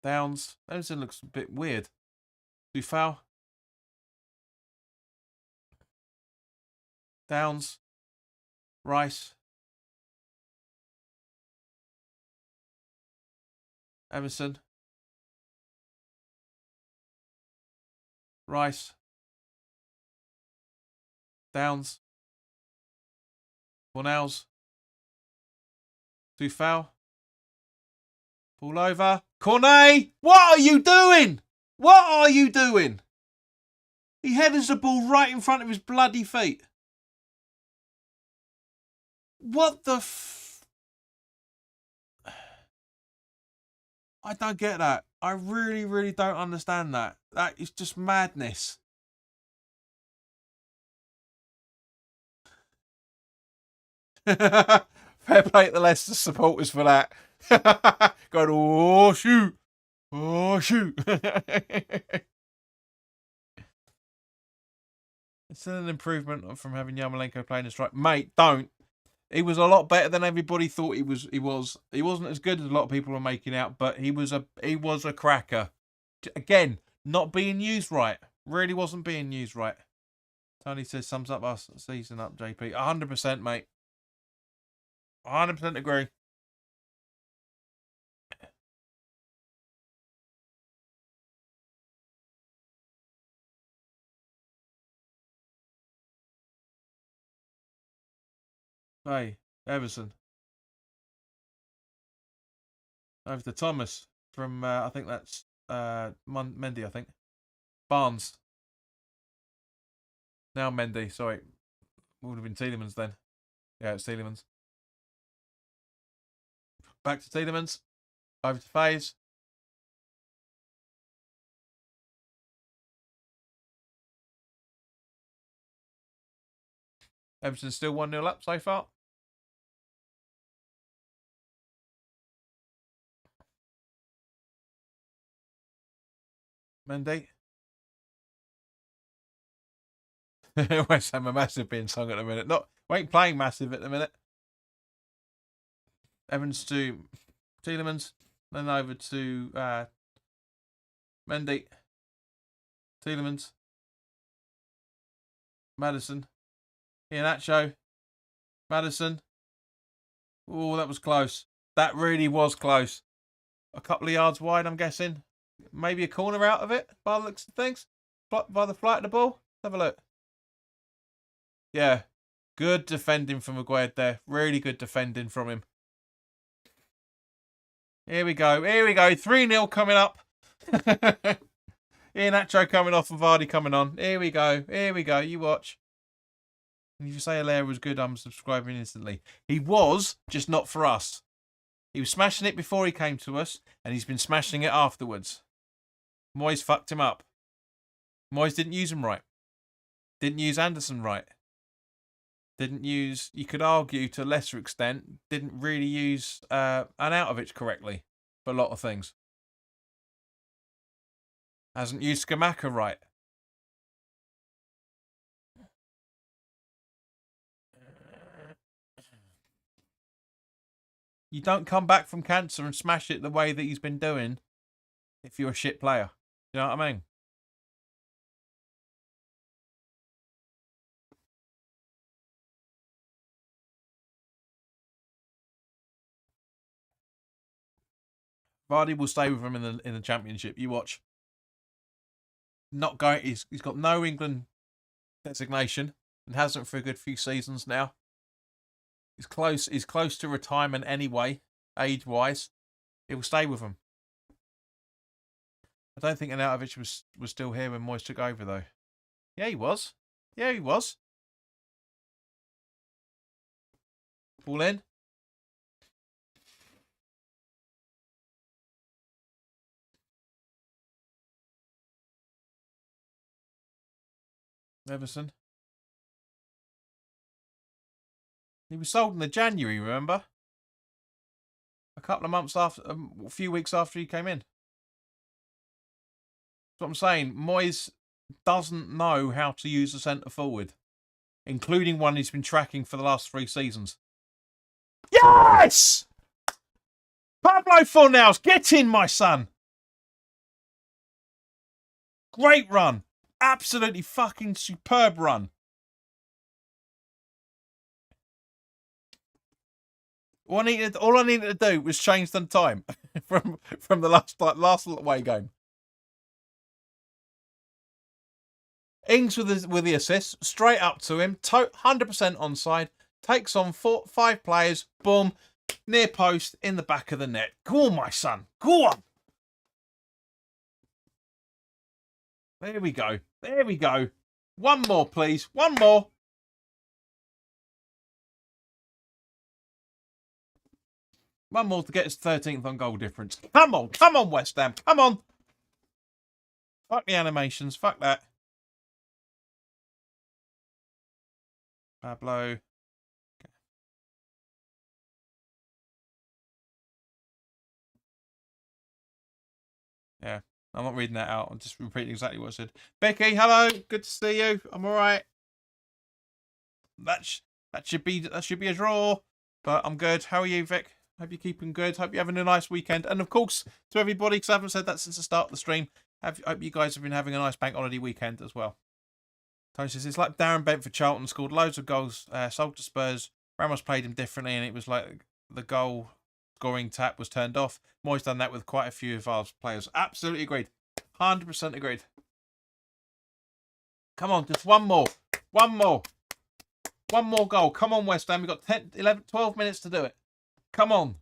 Downs. Emerson looks a bit weird. Foul. Downs. Rice. Emerson. Rice. Downs. Fornals. Foul. Pull over. Cornet! What are you doing? He headers the ball right in front of his bloody feet. What the I don't get that. I really, really don't understand that. That is just madness. Fair play to the Leicester supporters for that. Going, oh shoot. Oh shoot. It's still an improvement from having Yarmolenko playing as right. Mate, don't. He was a lot better than everybody thought he was. He wasn't as good as a lot of people were making out, but he was a cracker. Again, not being used right. Really wasn't being used right. Tony says sums up us season up, JP. 100%, mate. 100% agree. Hey, Everson. Over to Thomas from, I think that's Mendy, I think. Barnes. Now Mendy, sorry. Would have been Tielemans then. Yeah, it's Tielemans. Back to Tielemans. Over to FaZe. Everton's still 1-0 up so far. Mendy. West Ham are massive being sung at the minute. We ain't playing massive at the minute. Evans to Tielemans. Then over to Mendy. Tielemans. Madison. Iheanacho. Madison. Oh, that was close. That really was close. A couple of yards wide, I'm guessing. Maybe a corner out of it, by the looks of things. By the flight of the ball. Let's have a look. Yeah. Good defending from Maguire there. Really good defending from him. Here we go. Here we go. 3-0 coming up. Iheanacho coming off and Vardy coming on. Here we go. Here we go. You watch. If you say Hilaire was good, I'm subscribing instantly. He was, just not for us. He was smashing it before he came to us, and he's been smashing it afterwards. Moyes fucked him up. Moyes didn't use him right. Didn't use Anderson right. Didn't use, you could argue to a lesser extent, didn't really use Arnautovic correctly for a lot of things. Hasn't used Skamaka right. You don't come back from cancer and smash it the way that he's been doing if you're a shit player. You know what I mean? Vardy will stay with him in the championship. You watch. Not going. He's got no England designation and hasn't for a good few seasons now. He's close. He's close to retirement anyway, age-wise. He will stay with him. I don't think Arnautovic was still here when Moyes took over though. Yeah, he was. Yeah, he was. Ball in. Everson. He was sold in the January, remember? A couple of months after, a few weeks after he came in. That's what I'm saying. Moyes doesn't know how to use the centre forward, including one he's been tracking for the last 3 seasons. Yes! Pablo Fornals, get in, my son. Great run. Absolutely fucking superb run. All I needed to do was change the time from the last away game. Ings with the assist, straight up to him, 100% onside, takes on 5 players, boom, near post, in the back of the net. Go on, my son, go on. There we go, there we go. One more, please, one more. One more to get us 13th on goal difference. Come on, West Ham. Come on. Fuck the animations. Fuck that. Pablo. Yeah, I'm not reading that out. I'm just repeating exactly what I said. Becky, hello. Good to see you. I'm all right. That should be a draw, but I'm good. How are you, Vic? Hope you're keeping good. Hope you're having a nice weekend. And of course, to everybody, because I haven't said that since the start of the stream, hope you guys have been having a nice bank holiday weekend as well. Tony says it's like Darren Bent for Charlton, scored loads of goals, sold to Spurs. Ramos played him differently, and it was like the goal scoring tap was turned off. Moyes done that with quite a few of our players. Absolutely agreed. 100% agreed. Come on, just one more. One more. One more goal. Come on, West Ham. We've got 10, 11, 12 minutes to do it. Come on.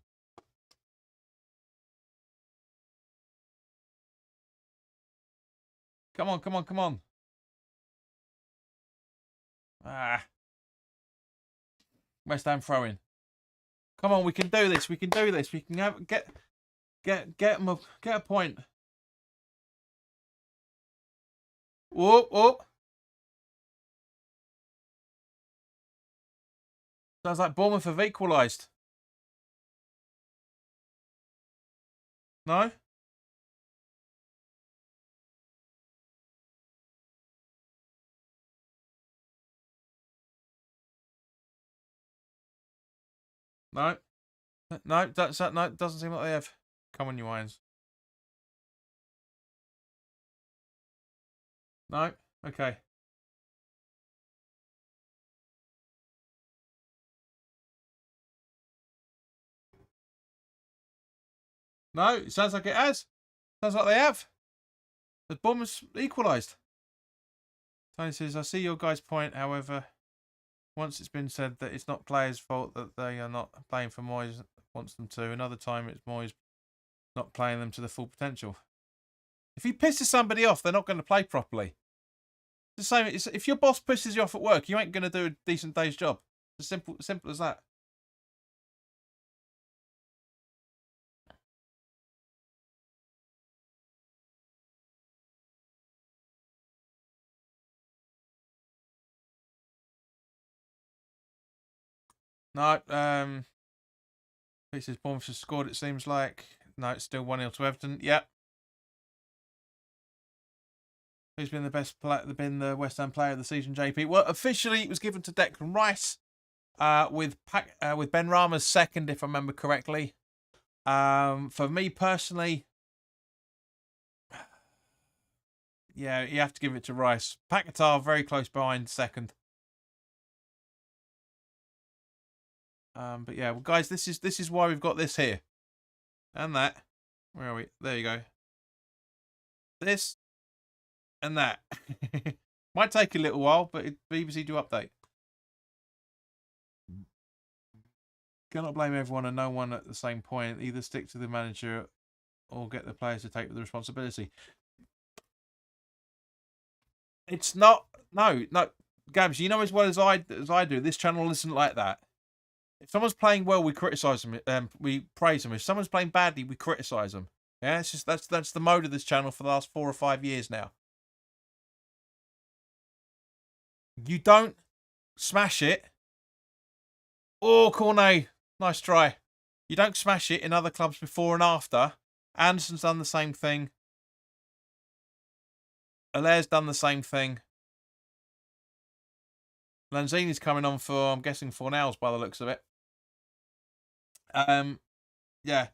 Come on, come on, come on. Ah. West Ham throwing. Come on, we can do this. We can do this. We can have get them get a point. Whoop, whoop. Sounds like Bournemouth have equalised. No? No? No, no, doesn't seem like they have. Come on, you irons. No? Okay. No, it sounds like it has. Sounds like they have. The Bournemouth equalised. Tony says, I see your guys' point, however, once it's been said that it's not players' fault that they are not playing for Moyes wants them to. Another time it's Moyes not playing them to the full potential. If he pisses somebody off, they're not going to play properly. It's the same. If your boss pisses you off at work, you ain't going to do a decent day's job. It's simple as that. No, he says Bournemouth has scored, it seems like. No, it's still 1-0 to Everton. Yep. Who's been the best player, been the West Ham player of the season, JP? Well, officially it was given to Declan Rice, with Ben Rama's second, if I remember correctly. For me personally, yeah, you have to give it to Rice. Paquetá very close behind second. But yeah, well, guys, this is why we've got this here, and that. Where are we? There you go. This and that. Might take a little while, but BBC do update. Cannot blame everyone and no one at the same point. Either stick to the manager or get the players to take the responsibility. It's not. No, Gabs. You know as well as I do. This channel isn't like that. If someone's playing well, we criticise them. We praise them. If someone's playing badly, we criticise them. Yeah, it's just that's the mode of this channel for the last 4 or 5 years now. You don't smash it. Oh, Cornet, nice try. You don't smash it in other clubs before and after. Anderson's done the same thing. Alaire's done the same thing. Lanzini's coming on for, I'm guessing, 4 nails by the looks of it. Yeah.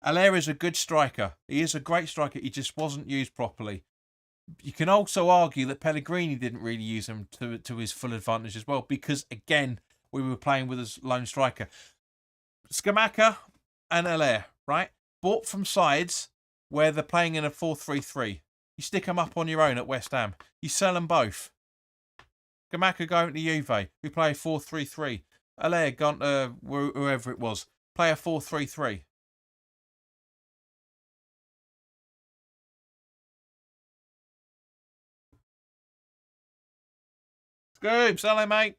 Allaire is a good striker. He is a great striker. He just wasn't used properly. You can also argue that Pellegrini didn't really use him to his full advantage as well, because, again, we were playing with a lone striker. Scamacca and Allaire, right? Bought from sides where they're playing in a 4-3-3. You stick them up on your own at West Ham. You sell them both. Scamacca going to Juve, who play a 4-3-3. Allaire gone to whoever it was, play a 4-3-3. Scoops, hello, mate.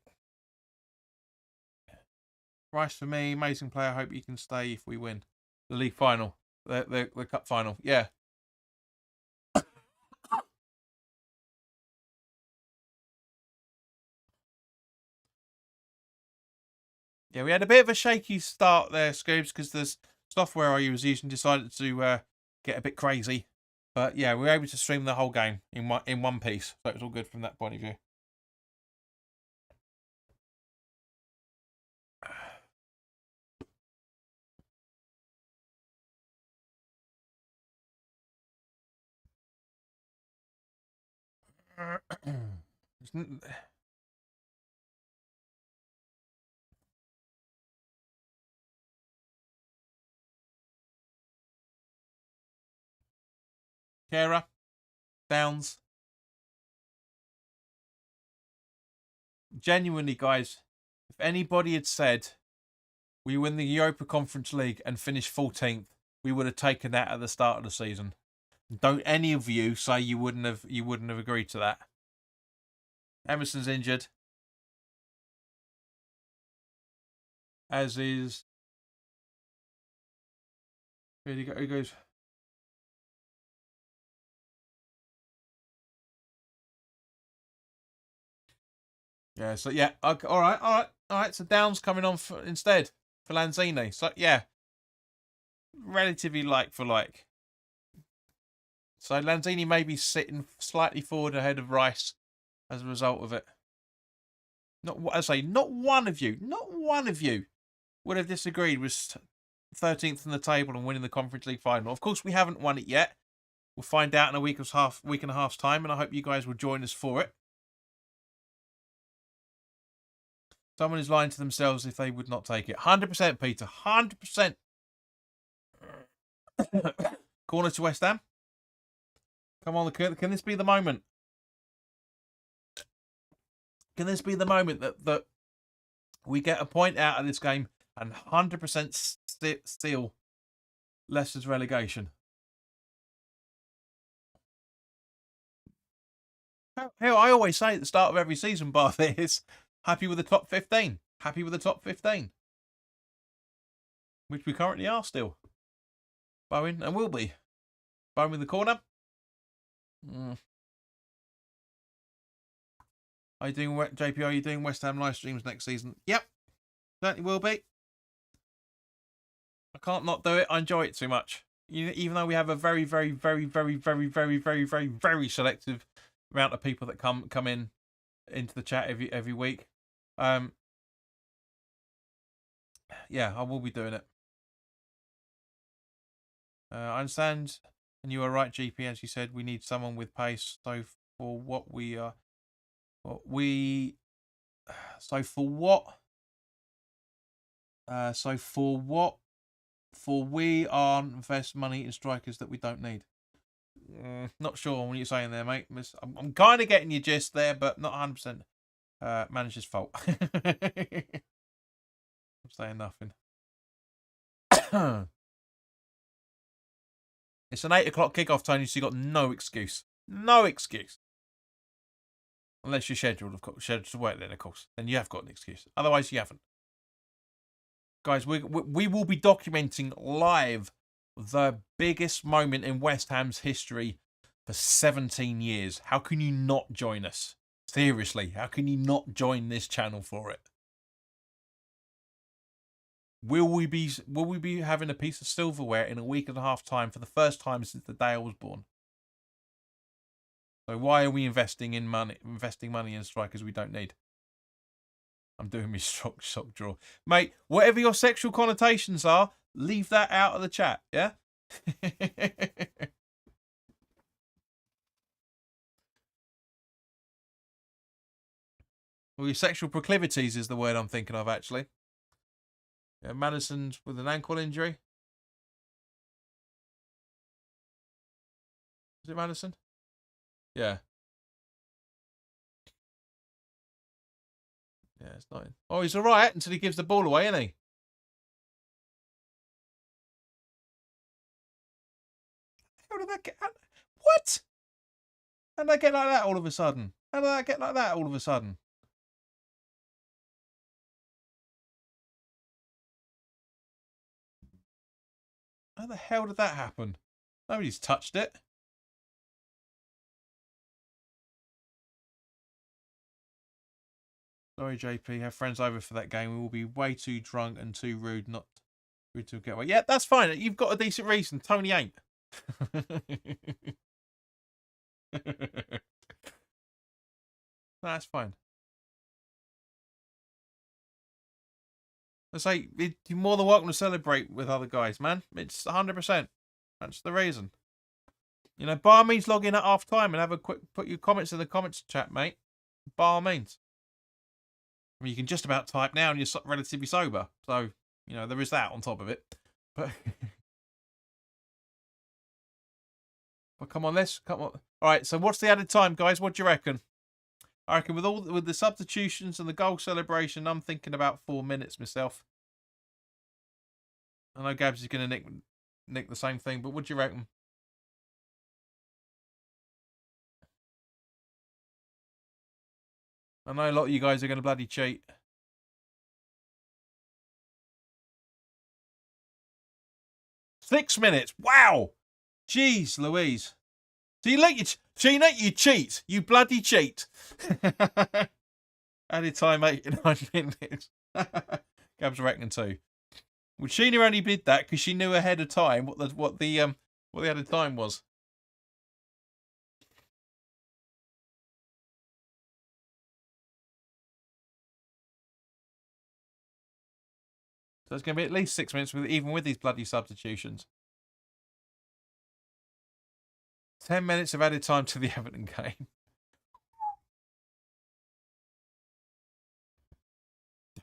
Rice for me, amazing player. Hope you can stay if we win the league final, the cup final. Yeah. Yeah, we had a bit of a shaky start there, Scoobs, because the software I was using decided to get a bit crazy. But yeah, we were able to stream the whole game in one piece, so it was all good from that point of view. Kara, Downs. Genuinely, guys, if anybody had said we win the Europa Conference League and finish 14th, we would have taken that at the start of the season. Don't any of you say you wouldn't have agreed to that. Emerson's injured, as is. Who goes? Yeah. So yeah. Okay, all right. So Downs coming on instead for Lanzini. So yeah, relatively like for like. So Lanzini may be sitting slightly forward ahead of Rice as a result of it. Not what I say. Not one of you would have disagreed with 13th in the table and winning the Conference League final. Of course, we haven't won it yet. We'll find out in a week and a half's time, and I hope you guys will join us for it. Someone is lying to themselves if they would not take it. 100%, Peter. 100%. Corner to West Ham. Come on, can this be the moment? Can this be the moment that we get a point out of this game and 100% steal Leicester's relegation? Hell, I always say at the start of every season, bar this, happy with the top 15. Happy with the top 15. Which we currently are still. Bowen, and will be. Bowen with the corner. Are you doing JP? Are you doing West Ham live streams next season? Yep, certainly will be. I can't not do it. I enjoy it too much. Even though we have a very, very, very, very, very, very, very, very, very selective amount of people that come in into the chat every week. Yeah, I will be doing it. I understand, and you are right, GP. As you said, we need someone with pace. So for what we are. We are invest money in strikers that we don't need. Not sure what you're saying there, mate. I'm kind of getting your gist there, but not 100%. Manager's fault. I'm saying nothing. It's an 8 o'clock kickoff, Tony, so you got no excuse. No excuse. Unless you're scheduled to work then, of course. Then you have got an excuse. Otherwise, you haven't. Guys, we will be documenting live the biggest moment in West Ham's history for 17 years. How can you not join us? Seriously, how can you not join this channel for it? Will we be having a piece of silverware in a week and a half time for the first time since the day I was born? So why are we investing money in strikers we don't need? I'm doing my shock draw. Mate, whatever your sexual connotations are, leave that out of the chat, yeah? Well, your sexual proclivities is the word I'm thinking of, actually. Yeah, Madison's with an ankle injury. Is it Madison? Yeah. Yeah, it's not. Oh, he's all right until he gives the ball away, isn't he? How did that get? What? How did I get like that all of a sudden? How did I get like that all of a sudden? How the hell did that happen? Nobody's touched it. Sorry, JP. Have friends over for that game. We will be way too drunk and too rude not rude to get away. Yeah, that's fine. You've got a decent reason. Tony ain't. That's fine. I say you're more than welcome to celebrate with other guys, man. It's 100%. That's the reason. You know, by all means, log in at half time and have a quick put your comments in the comments chat, mate. By all means. I mean, you can just about type now, and you're relatively sober, so you know there is that on top of it. But come on, come on. All right, so what's the added time, guys? What do you reckon? I reckon with the substitutions and the goal celebration, I'm thinking about 4 minutes myself. I know Gabs is going to nick the same thing, but what do you reckon? I know a lot of you guys are going to bloody cheat. Six minutes. Wow. Jeez Louise. So you cheat. You bloody cheat. Added time 89 minutes. Gabs reckoning too. Well, Sheena only did that because she knew ahead of time what the added time was. So it's going to be at least 6 minutes even with these bloody substitutions. 10 minutes of added time to the Everton game.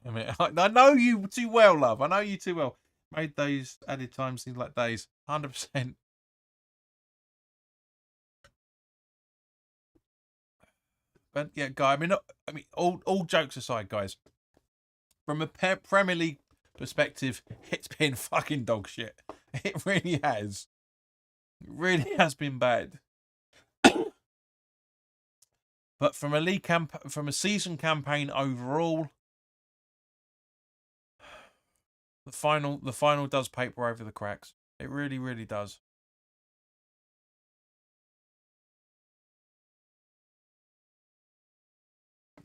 Damn it. I know you too well, love. I know you too well. Made those added times seem like days. 100%. But yeah, guy. I mean, all jokes aside, guys. From a Premier League perspective, it's been fucking dog shit. It really has. It really has been bad. But from a season campaign overall, the final does paper over the cracks. It really, really does.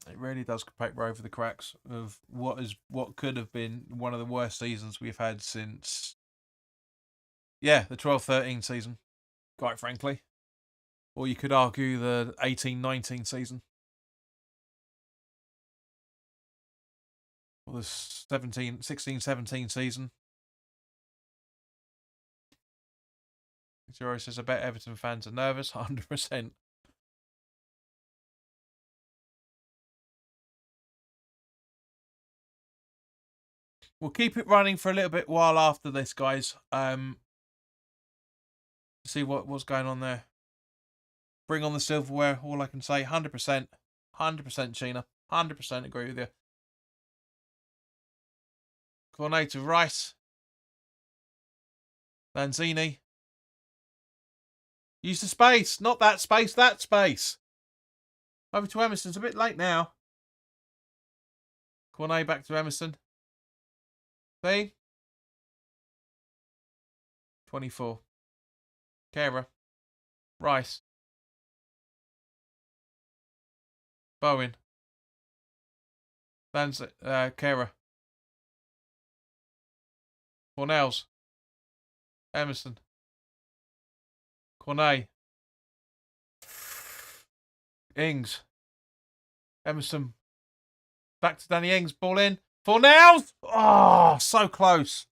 It really does paper over the cracks of what could have been one of the worst seasons we've had since, the 12-13 season, quite frankly. Or you could argue the 18-19 season. Or the 16-17 season. Zero says, I bet Everton fans are nervous. 100%. We'll keep it running for a little bit while after this, guys. See what's going on there. Bring on the silverware. All I can say, 100%. 100%, Sheena. 100% agree with you. Cornator, Rice. Lanzini. Use the space. Not that space, that space. Over to Emerson. It's a bit late now. Cornet back to Emerson. See? 24. Kara. Rice. Bowen. Kara. Cornels. Emerson. Cornet. Ings. Emerson. Back to Danny Ings. Ball in. Fornells! Oh, so close.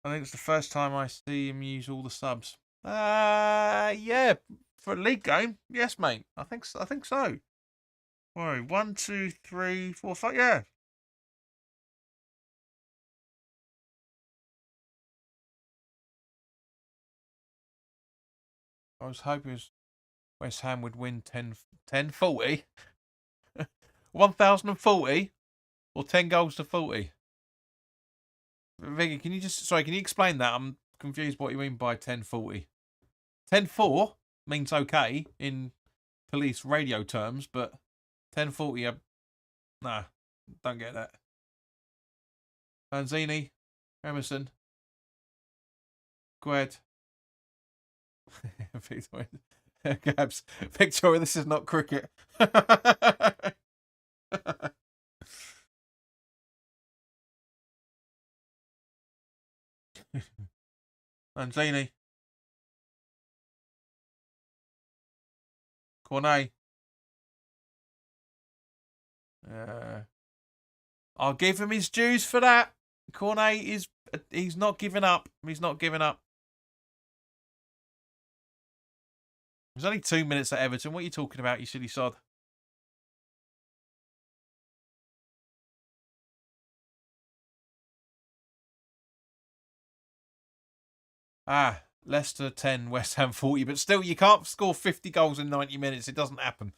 I think it's the first time I see him use all the subs. Yeah, for a league game. Yes, mate. I think so. Wait, 1, 2, 3, 4, 5. Yeah. I was hoping West Ham would win 10-40. 1,040 or 10 goals to 40. Vicky, can you explain that? I'm confused what you mean by 10-40. 10-4 means okay in police radio terms, but 10-40, nah, don't get that. Lanzini, Emerson, Gued, Victoria. Gabs, Victoria, this is not cricket. Lanzini, Cornet. I'll give him his dues for that. Cornet he's not giving up. He's not giving up. There's only 2 minutes at Everton. What are you talking about, you silly sod? Leicester 10, West Ham 40. But still, you can't score 50 goals in 90 minutes. It doesn't happen.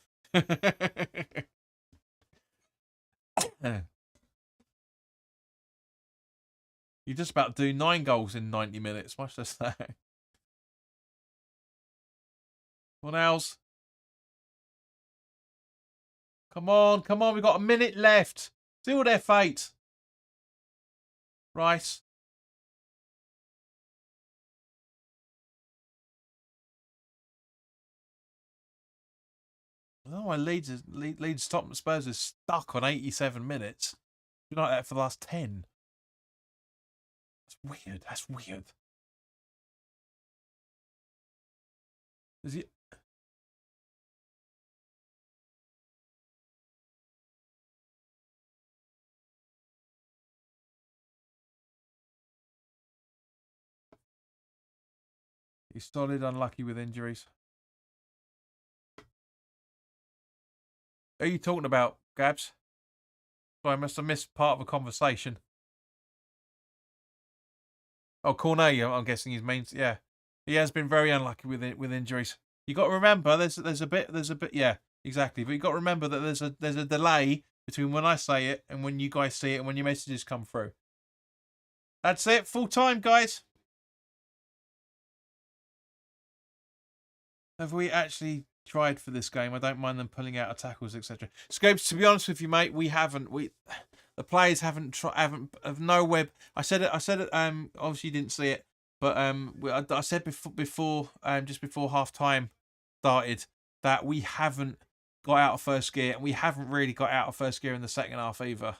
You just about do 9 goals in 90 minutes. Watch this thing. What else? Come on, come on. We've got a minute left. Seal their fate. Rice. I don't know why Leeds top Spurs is stuck on 87 minutes. Been like that for the last 10. That's weird. That's weird. Is he? He's solid, unlucky with injuries. Who are you talking about, Gabs? Sorry, I must have missed part of a conversation. Oh, Cornet, I'm guessing his main. Yeah, he has been very unlucky with injuries. You got to remember, there's a bit. Yeah, exactly. But you got to remember that there's a delay between when I say it and when you guys see it and when your messages come through. That's it. Full time, guys. Have we actually tried for this game? I don't mind them pulling out of tackles, etc. Scopes, to be honest with you, mate, we haven't. The players haven't have no web. I said it. Obviously you didn't see it, but I said before just before half time started that we haven't got out of first gear, and we haven't really got out of first gear in the second half either.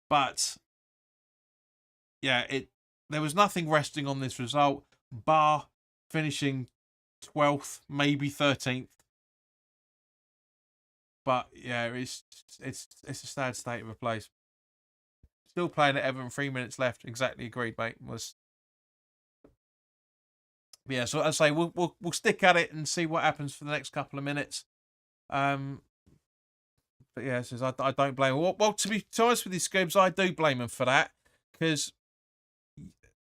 But yeah, there was nothing resting on this result, bar finishing 12th, maybe 13th. But yeah, it's a sad state of affairs. Still playing at Everton, 3 minutes left. Exactly agreed, mate. Yeah, so I say we'll stick at it and see what happens for the next couple of minutes. But yeah, says I don't blame him. Well, to be honest with you, Scoobs, I do blame him for that, because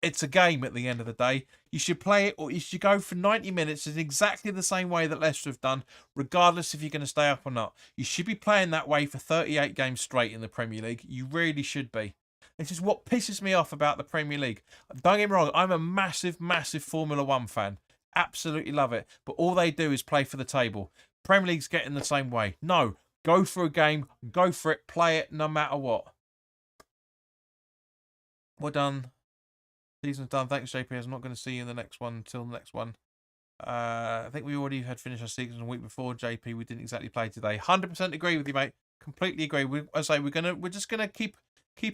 it's a game at the end of the day. You should play it, or you should go for 90 minutes in exactly the same way that Leicester have done, regardless if you're going to stay up or not. You should be playing that way for 38 games straight in the Premier League. You really should be. This is what pisses me off about the Premier League. Don't get me wrong, I'm a massive, massive Formula 1 fan. Absolutely love it. But all they do is play for the table. Premier League's getting the same way. No, go for a game, go for it, play it no matter what. We're done. Season's done. Thanks, JP. I'm not going to see you in the next one until the next one. I think we already had finished our season a week before, JP. We didn't exactly play today. 100% agree with you, mate. Completely agree. We're just gonna keep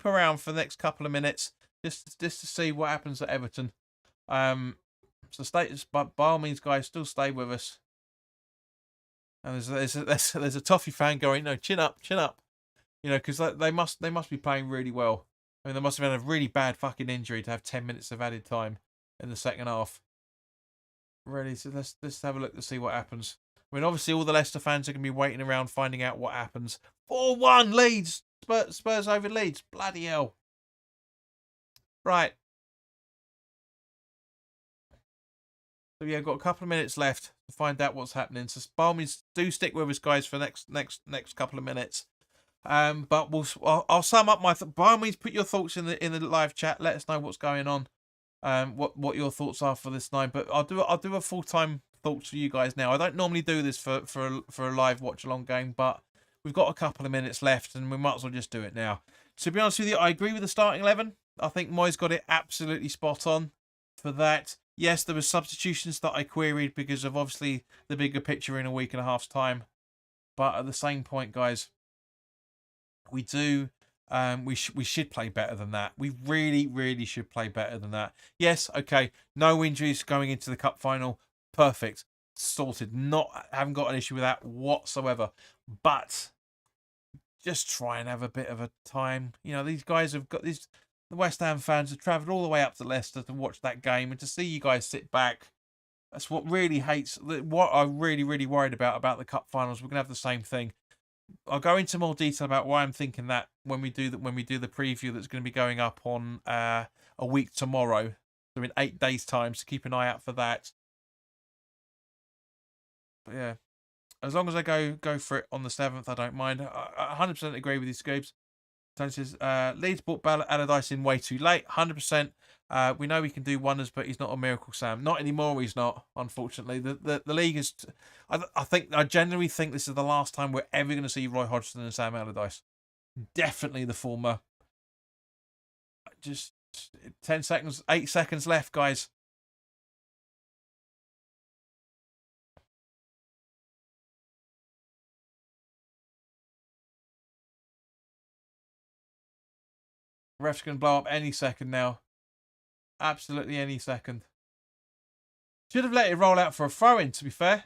around for the next couple of minutes, just to see what happens at Everton. So by all means, guys, still stay with us. And there's a Toffee fan going, no, chin up, you know, because they must be playing really well. I mean, they must have had a really bad fucking injury to have 10 minutes of added time in the second half. Really, so let's have a look to see what happens. I mean, obviously, all the Leicester fans are going to be waiting around finding out what happens. 4-1 Leeds. Spurs over Leeds. Bloody hell. Right. So yeah, got a couple of minutes left to find out what's happening. So by all means, do stick with us, guys, for next couple of minutes. But I'll sum up my. By all means, put your thoughts in the live chat. Let us know what's going on. What your thoughts are for this night. But I'll do a full-time thoughts for you guys now. I don't normally do this for a live watch along game, but we've got a couple of minutes left, and we might as well just do it now. To be honest with you, I agree with the starting 11. I think Moyes got it absolutely spot on for that. Yes, there were substitutions that I queried because of obviously the bigger picture in a week and a half's time. But at the same point, guys, we do we should play better than that. We really should play better than that. Yes, okay, no injuries going into the cup final. Perfect. Sorted. Haven't got an issue with that whatsoever. But just try and have a bit of a time. You know, these guys have got these. The West Ham fans have travelled all the way up to Leicester to watch that game, and to see you guys sit back. That's what really hates. What I'm really worried about the cup finals. We're gonna have the same thing. I'll go into more detail about why I'm thinking that when we do the preview that's going to be going up on a week tomorrow, so in 8 days' time. So keep an eye out for that. But yeah, as long as I go for it on the 7th, I don't mind. I 100% agree with you, Scoobs. Tony says Leeds bought Allardyce in way too late. 100%. We know he can do wonders, but he's not a miracle, Sam. Not anymore. He's not. Unfortunately, the league is. I genuinely think this is the last time we're ever going to see Roy Hodgson and Sam Allardyce. Definitely the former. Just 10 seconds, 8 seconds left, guys. Ref's going to blow up any second now. Absolutely any second. Should have let it roll out for a throw-in, to be fair.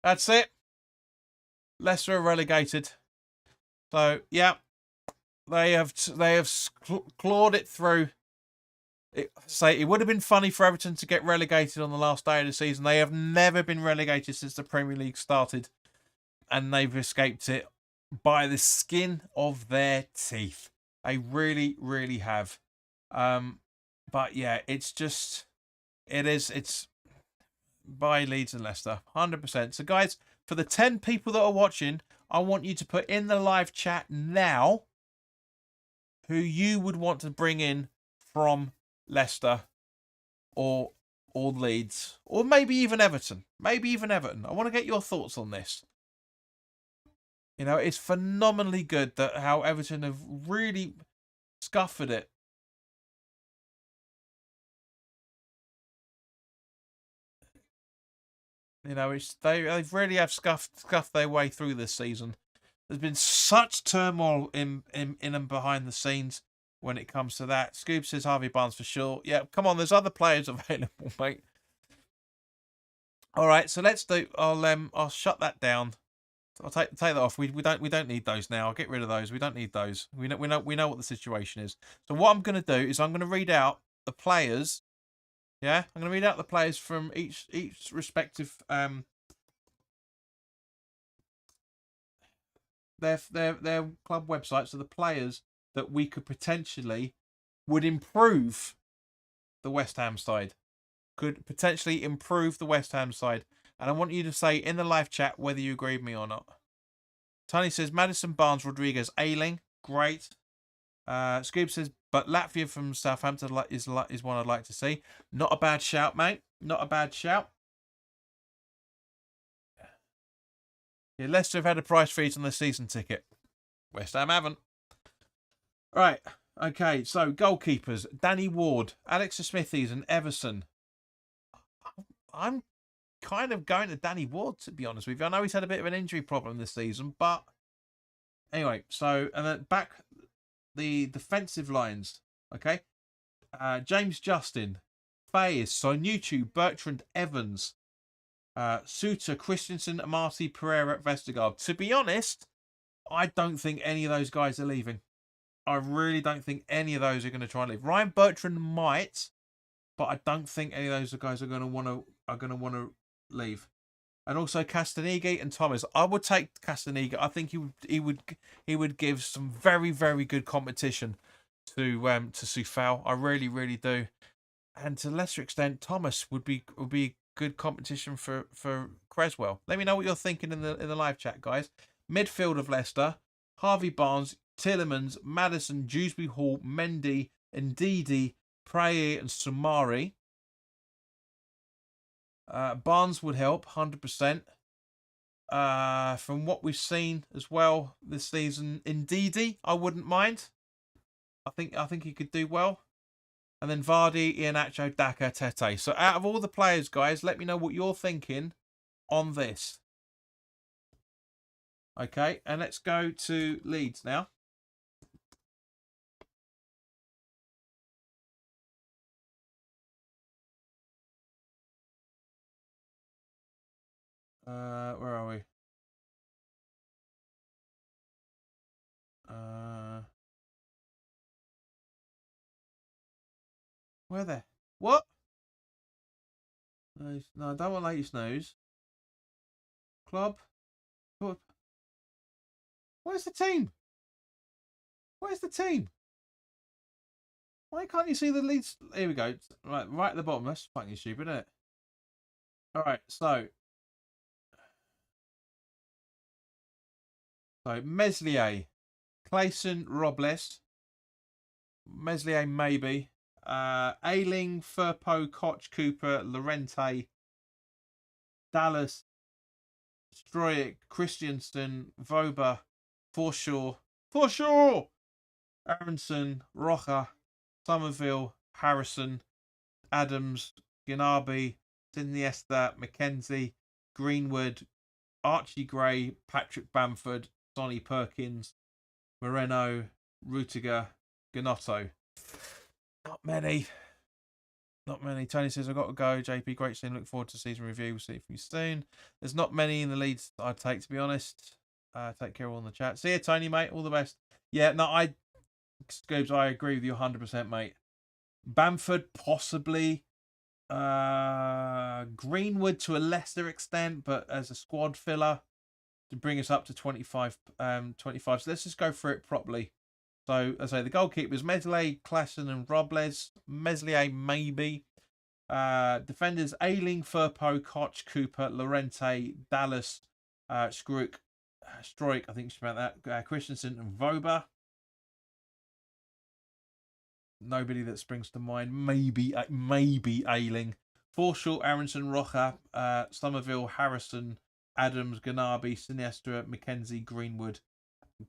That's it. Leicester are relegated. So, yeah. They have clawed it through. It would have been funny for Everton to get relegated on the last day of the season. They have never been relegated since the Premier League started. And they've escaped it by the skin of their teeth. They really have. But yeah, it's by Leeds and Leicester, 100%. So guys, for the 10 people that are watching, I want you to put in the live chat now who you would want to bring in from Leicester or Leeds, or maybe even Everton. I want to get your thoughts on this. You know, it's phenomenally good that how Everton have really scuppered it. You know, they really have scuffed their way through this season. There's been such turmoil in and behind the scenes when it comes to that. Scoob says Harvey Barnes for sure. Yeah, come on, there's other players available, mate. All right, so let's do. I'll shut that down. I'll take that off. We don't need those now. I'll get rid of those. We don't need those. We know what the situation is. So what I'm going to do is I'm going to read out the players. Yeah, I'm going to read out the players from each respective their club websites. So the players that we could potentially would improve the West Ham side. Could potentially improve the West Ham side. And I want you to say in the live chat whether you agree with me or not. Tony says Maddison, Barnes, Rodriguez, Ayling. Great. Scoob says, but Latvia from Southampton is one I'd like to see. Not a bad shout, mate. Not a bad shout. Yeah, Leicester have had a price freeze on their season ticket. West Ham haven't. Right. Okay, so goalkeepers. Danny Ward, Alex Smithies and Everson. I'm kind of going to Danny Ward, to be honest with you. I know he's had a bit of an injury problem this season, but anyway, so, and then back the defensive lines, okay? James Justin, Fayes, Sonuchu, Bertrand Evans, Suter, Christensen, Amati, Pereira, Vestergaard. To be honest, I don't think any of those guys are leaving. I really don't think any of those are going to try and leave. Ryan Bertrand might, but I don't think any of those guys are going to want to leave. And also Castanighi and Thomas. I would take Castanighi. I think he would give some very good competition to Soufal. I really do. And to a lesser extent, Thomas would be good competition for Creswell. Let me know what you're thinking in the live chat, guys. Midfield of Leicester: Harvey Barnes, Tillemans, Maddison, Dewsbury Hall, Mendy, Ndidi, Praye, and Sumari. Barnes would help, 100%. from what we've seen as well this season, Ndidi, I wouldn't mind. I think he could do well. And then Vardy, Iheanacho, Daka, Tete. So out of all the players, guys, let me know what you're thinking on this. Okay, and let's go to Leeds now. Where are we? Where there? What? No, I don't want latest news. Club. Where's the team? Where's the team? Why can't you see the Leeds? Here we go. Right at the bottom. That's fucking stupid, isn't it? All right, so Meslier, Clayson, Robles, Meslier maybe, Ayling, Firpo, Koch, Cooper, Lorente, Dallas, Stroik, Christiansen, Voba, Forshaw, Aronson, Rocha, Somerville, Harrison, Adams, Ganabi, Iniesta, McKenzie, Greenwood, Archie Gray, Patrick Bamford, Sonny Perkins, Moreno, Rutiger, Ganotto. Not many. Tony says, I've got to go. JP, great seeing. Look forward to season review. We'll see you soon. There's not many in the leads I'd take, to be honest. Take care all in the chat. See you, Tony, mate. All the best. Yeah, no, Scoobs, I agree with you 100%, mate. Bamford, possibly. Greenwood to a lesser extent, but as a squad filler to bring us up to 25. So let's just go through it properly. So, as I say, the goalkeepers, Meslier, Klassen and Robles. Meslier, maybe. Defenders, Ayling, Firpo, Koch, Cooper, Lorente, Dallas, Stroik, I think she meant that, Christensen and Voba. Nobody that springs to mind. Maybe Ayling. Forshaw, Aronson, Rocha, Somerville, Harrison, Adams, Ganabi, Siniestra, McKenzie, Greenwood,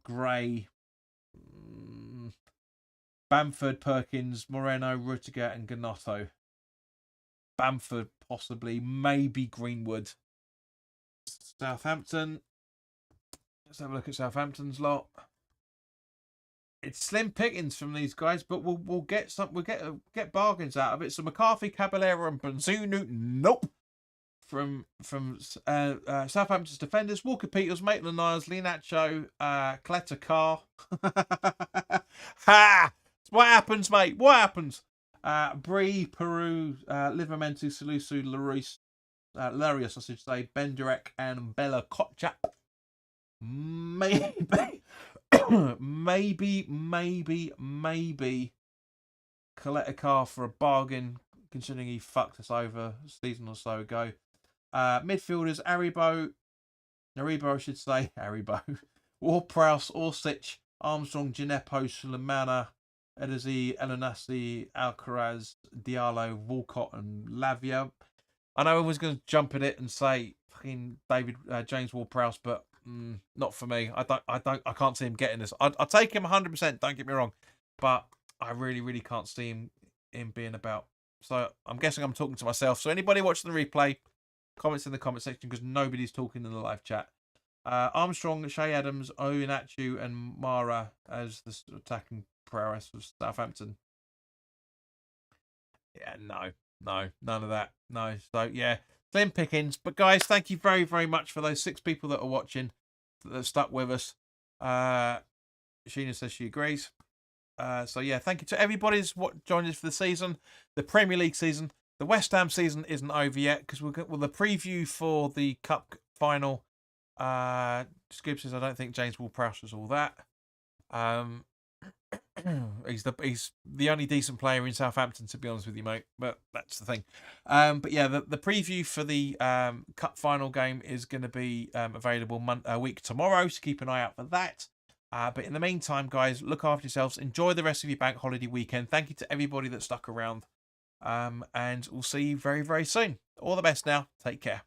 Gray, Bamford, Perkins, Moreno, Rutiger, and Ganotto. Bamford, possibly. Maybe Greenwood. Southampton. Let's have a look at Southampton's lot. It's slim pickings from these guys, but we'll get get bargains out of it. So McCarthy, Caballero, and Benzunu, nope. From Southampton's defenders, Walker Peters, Maitland-Niles, Iheanacho, Cleta Carr. Ha! What happens, mate? What happens? Bree, Peru, Livramento, Salusu, Larius, I should say, Benderek, and Bella Kotchap. Maybe. maybe Coletta Carr for a bargain, considering he fucked us over a season or so ago. Midfielders, Aribo, I should say, Ward-Prowse, Orsic, Armstrong, Gineppo, Sulemana, Edazi, Elenasi, Alcaraz, Diallo, Walcott, and Lavia. I know everyone's going to jump at it and say fucking James Ward-Prowse, but not for me. I can't see him getting this. I'll take him 100%. Don't get me wrong, but I really can't see him being about. So I'm guessing I'm talking to myself. So anybody watching the replay, comments in the comment section because nobody's talking in the live chat. Armstrong, Shea Adams, Iheanacho, and Mara as the attacking prowess of Southampton. Yeah, no, none of that. No. So yeah. Slim pickings. But guys, thank you very, very much for those 6 people that are watching, that have stuck with us. Sheena says she agrees. So yeah, thank you to everybody who's joined us for the season, the Premier League season. The West Ham season isn't over yet because we'll the preview for the Cup final. Scoop says I don't think James Ward-Prowse was all that. He's the only decent player in Southampton, to be honest with you, mate. But that's the thing. But yeah, the preview for the Cup final game is going to be available a week tomorrow, so keep an eye out for that. But in the meantime, guys, look after yourselves. Enjoy the rest of your bank holiday weekend. Thank you to everybody that stuck around. And we'll see you very, very soon. All the best now. Take care.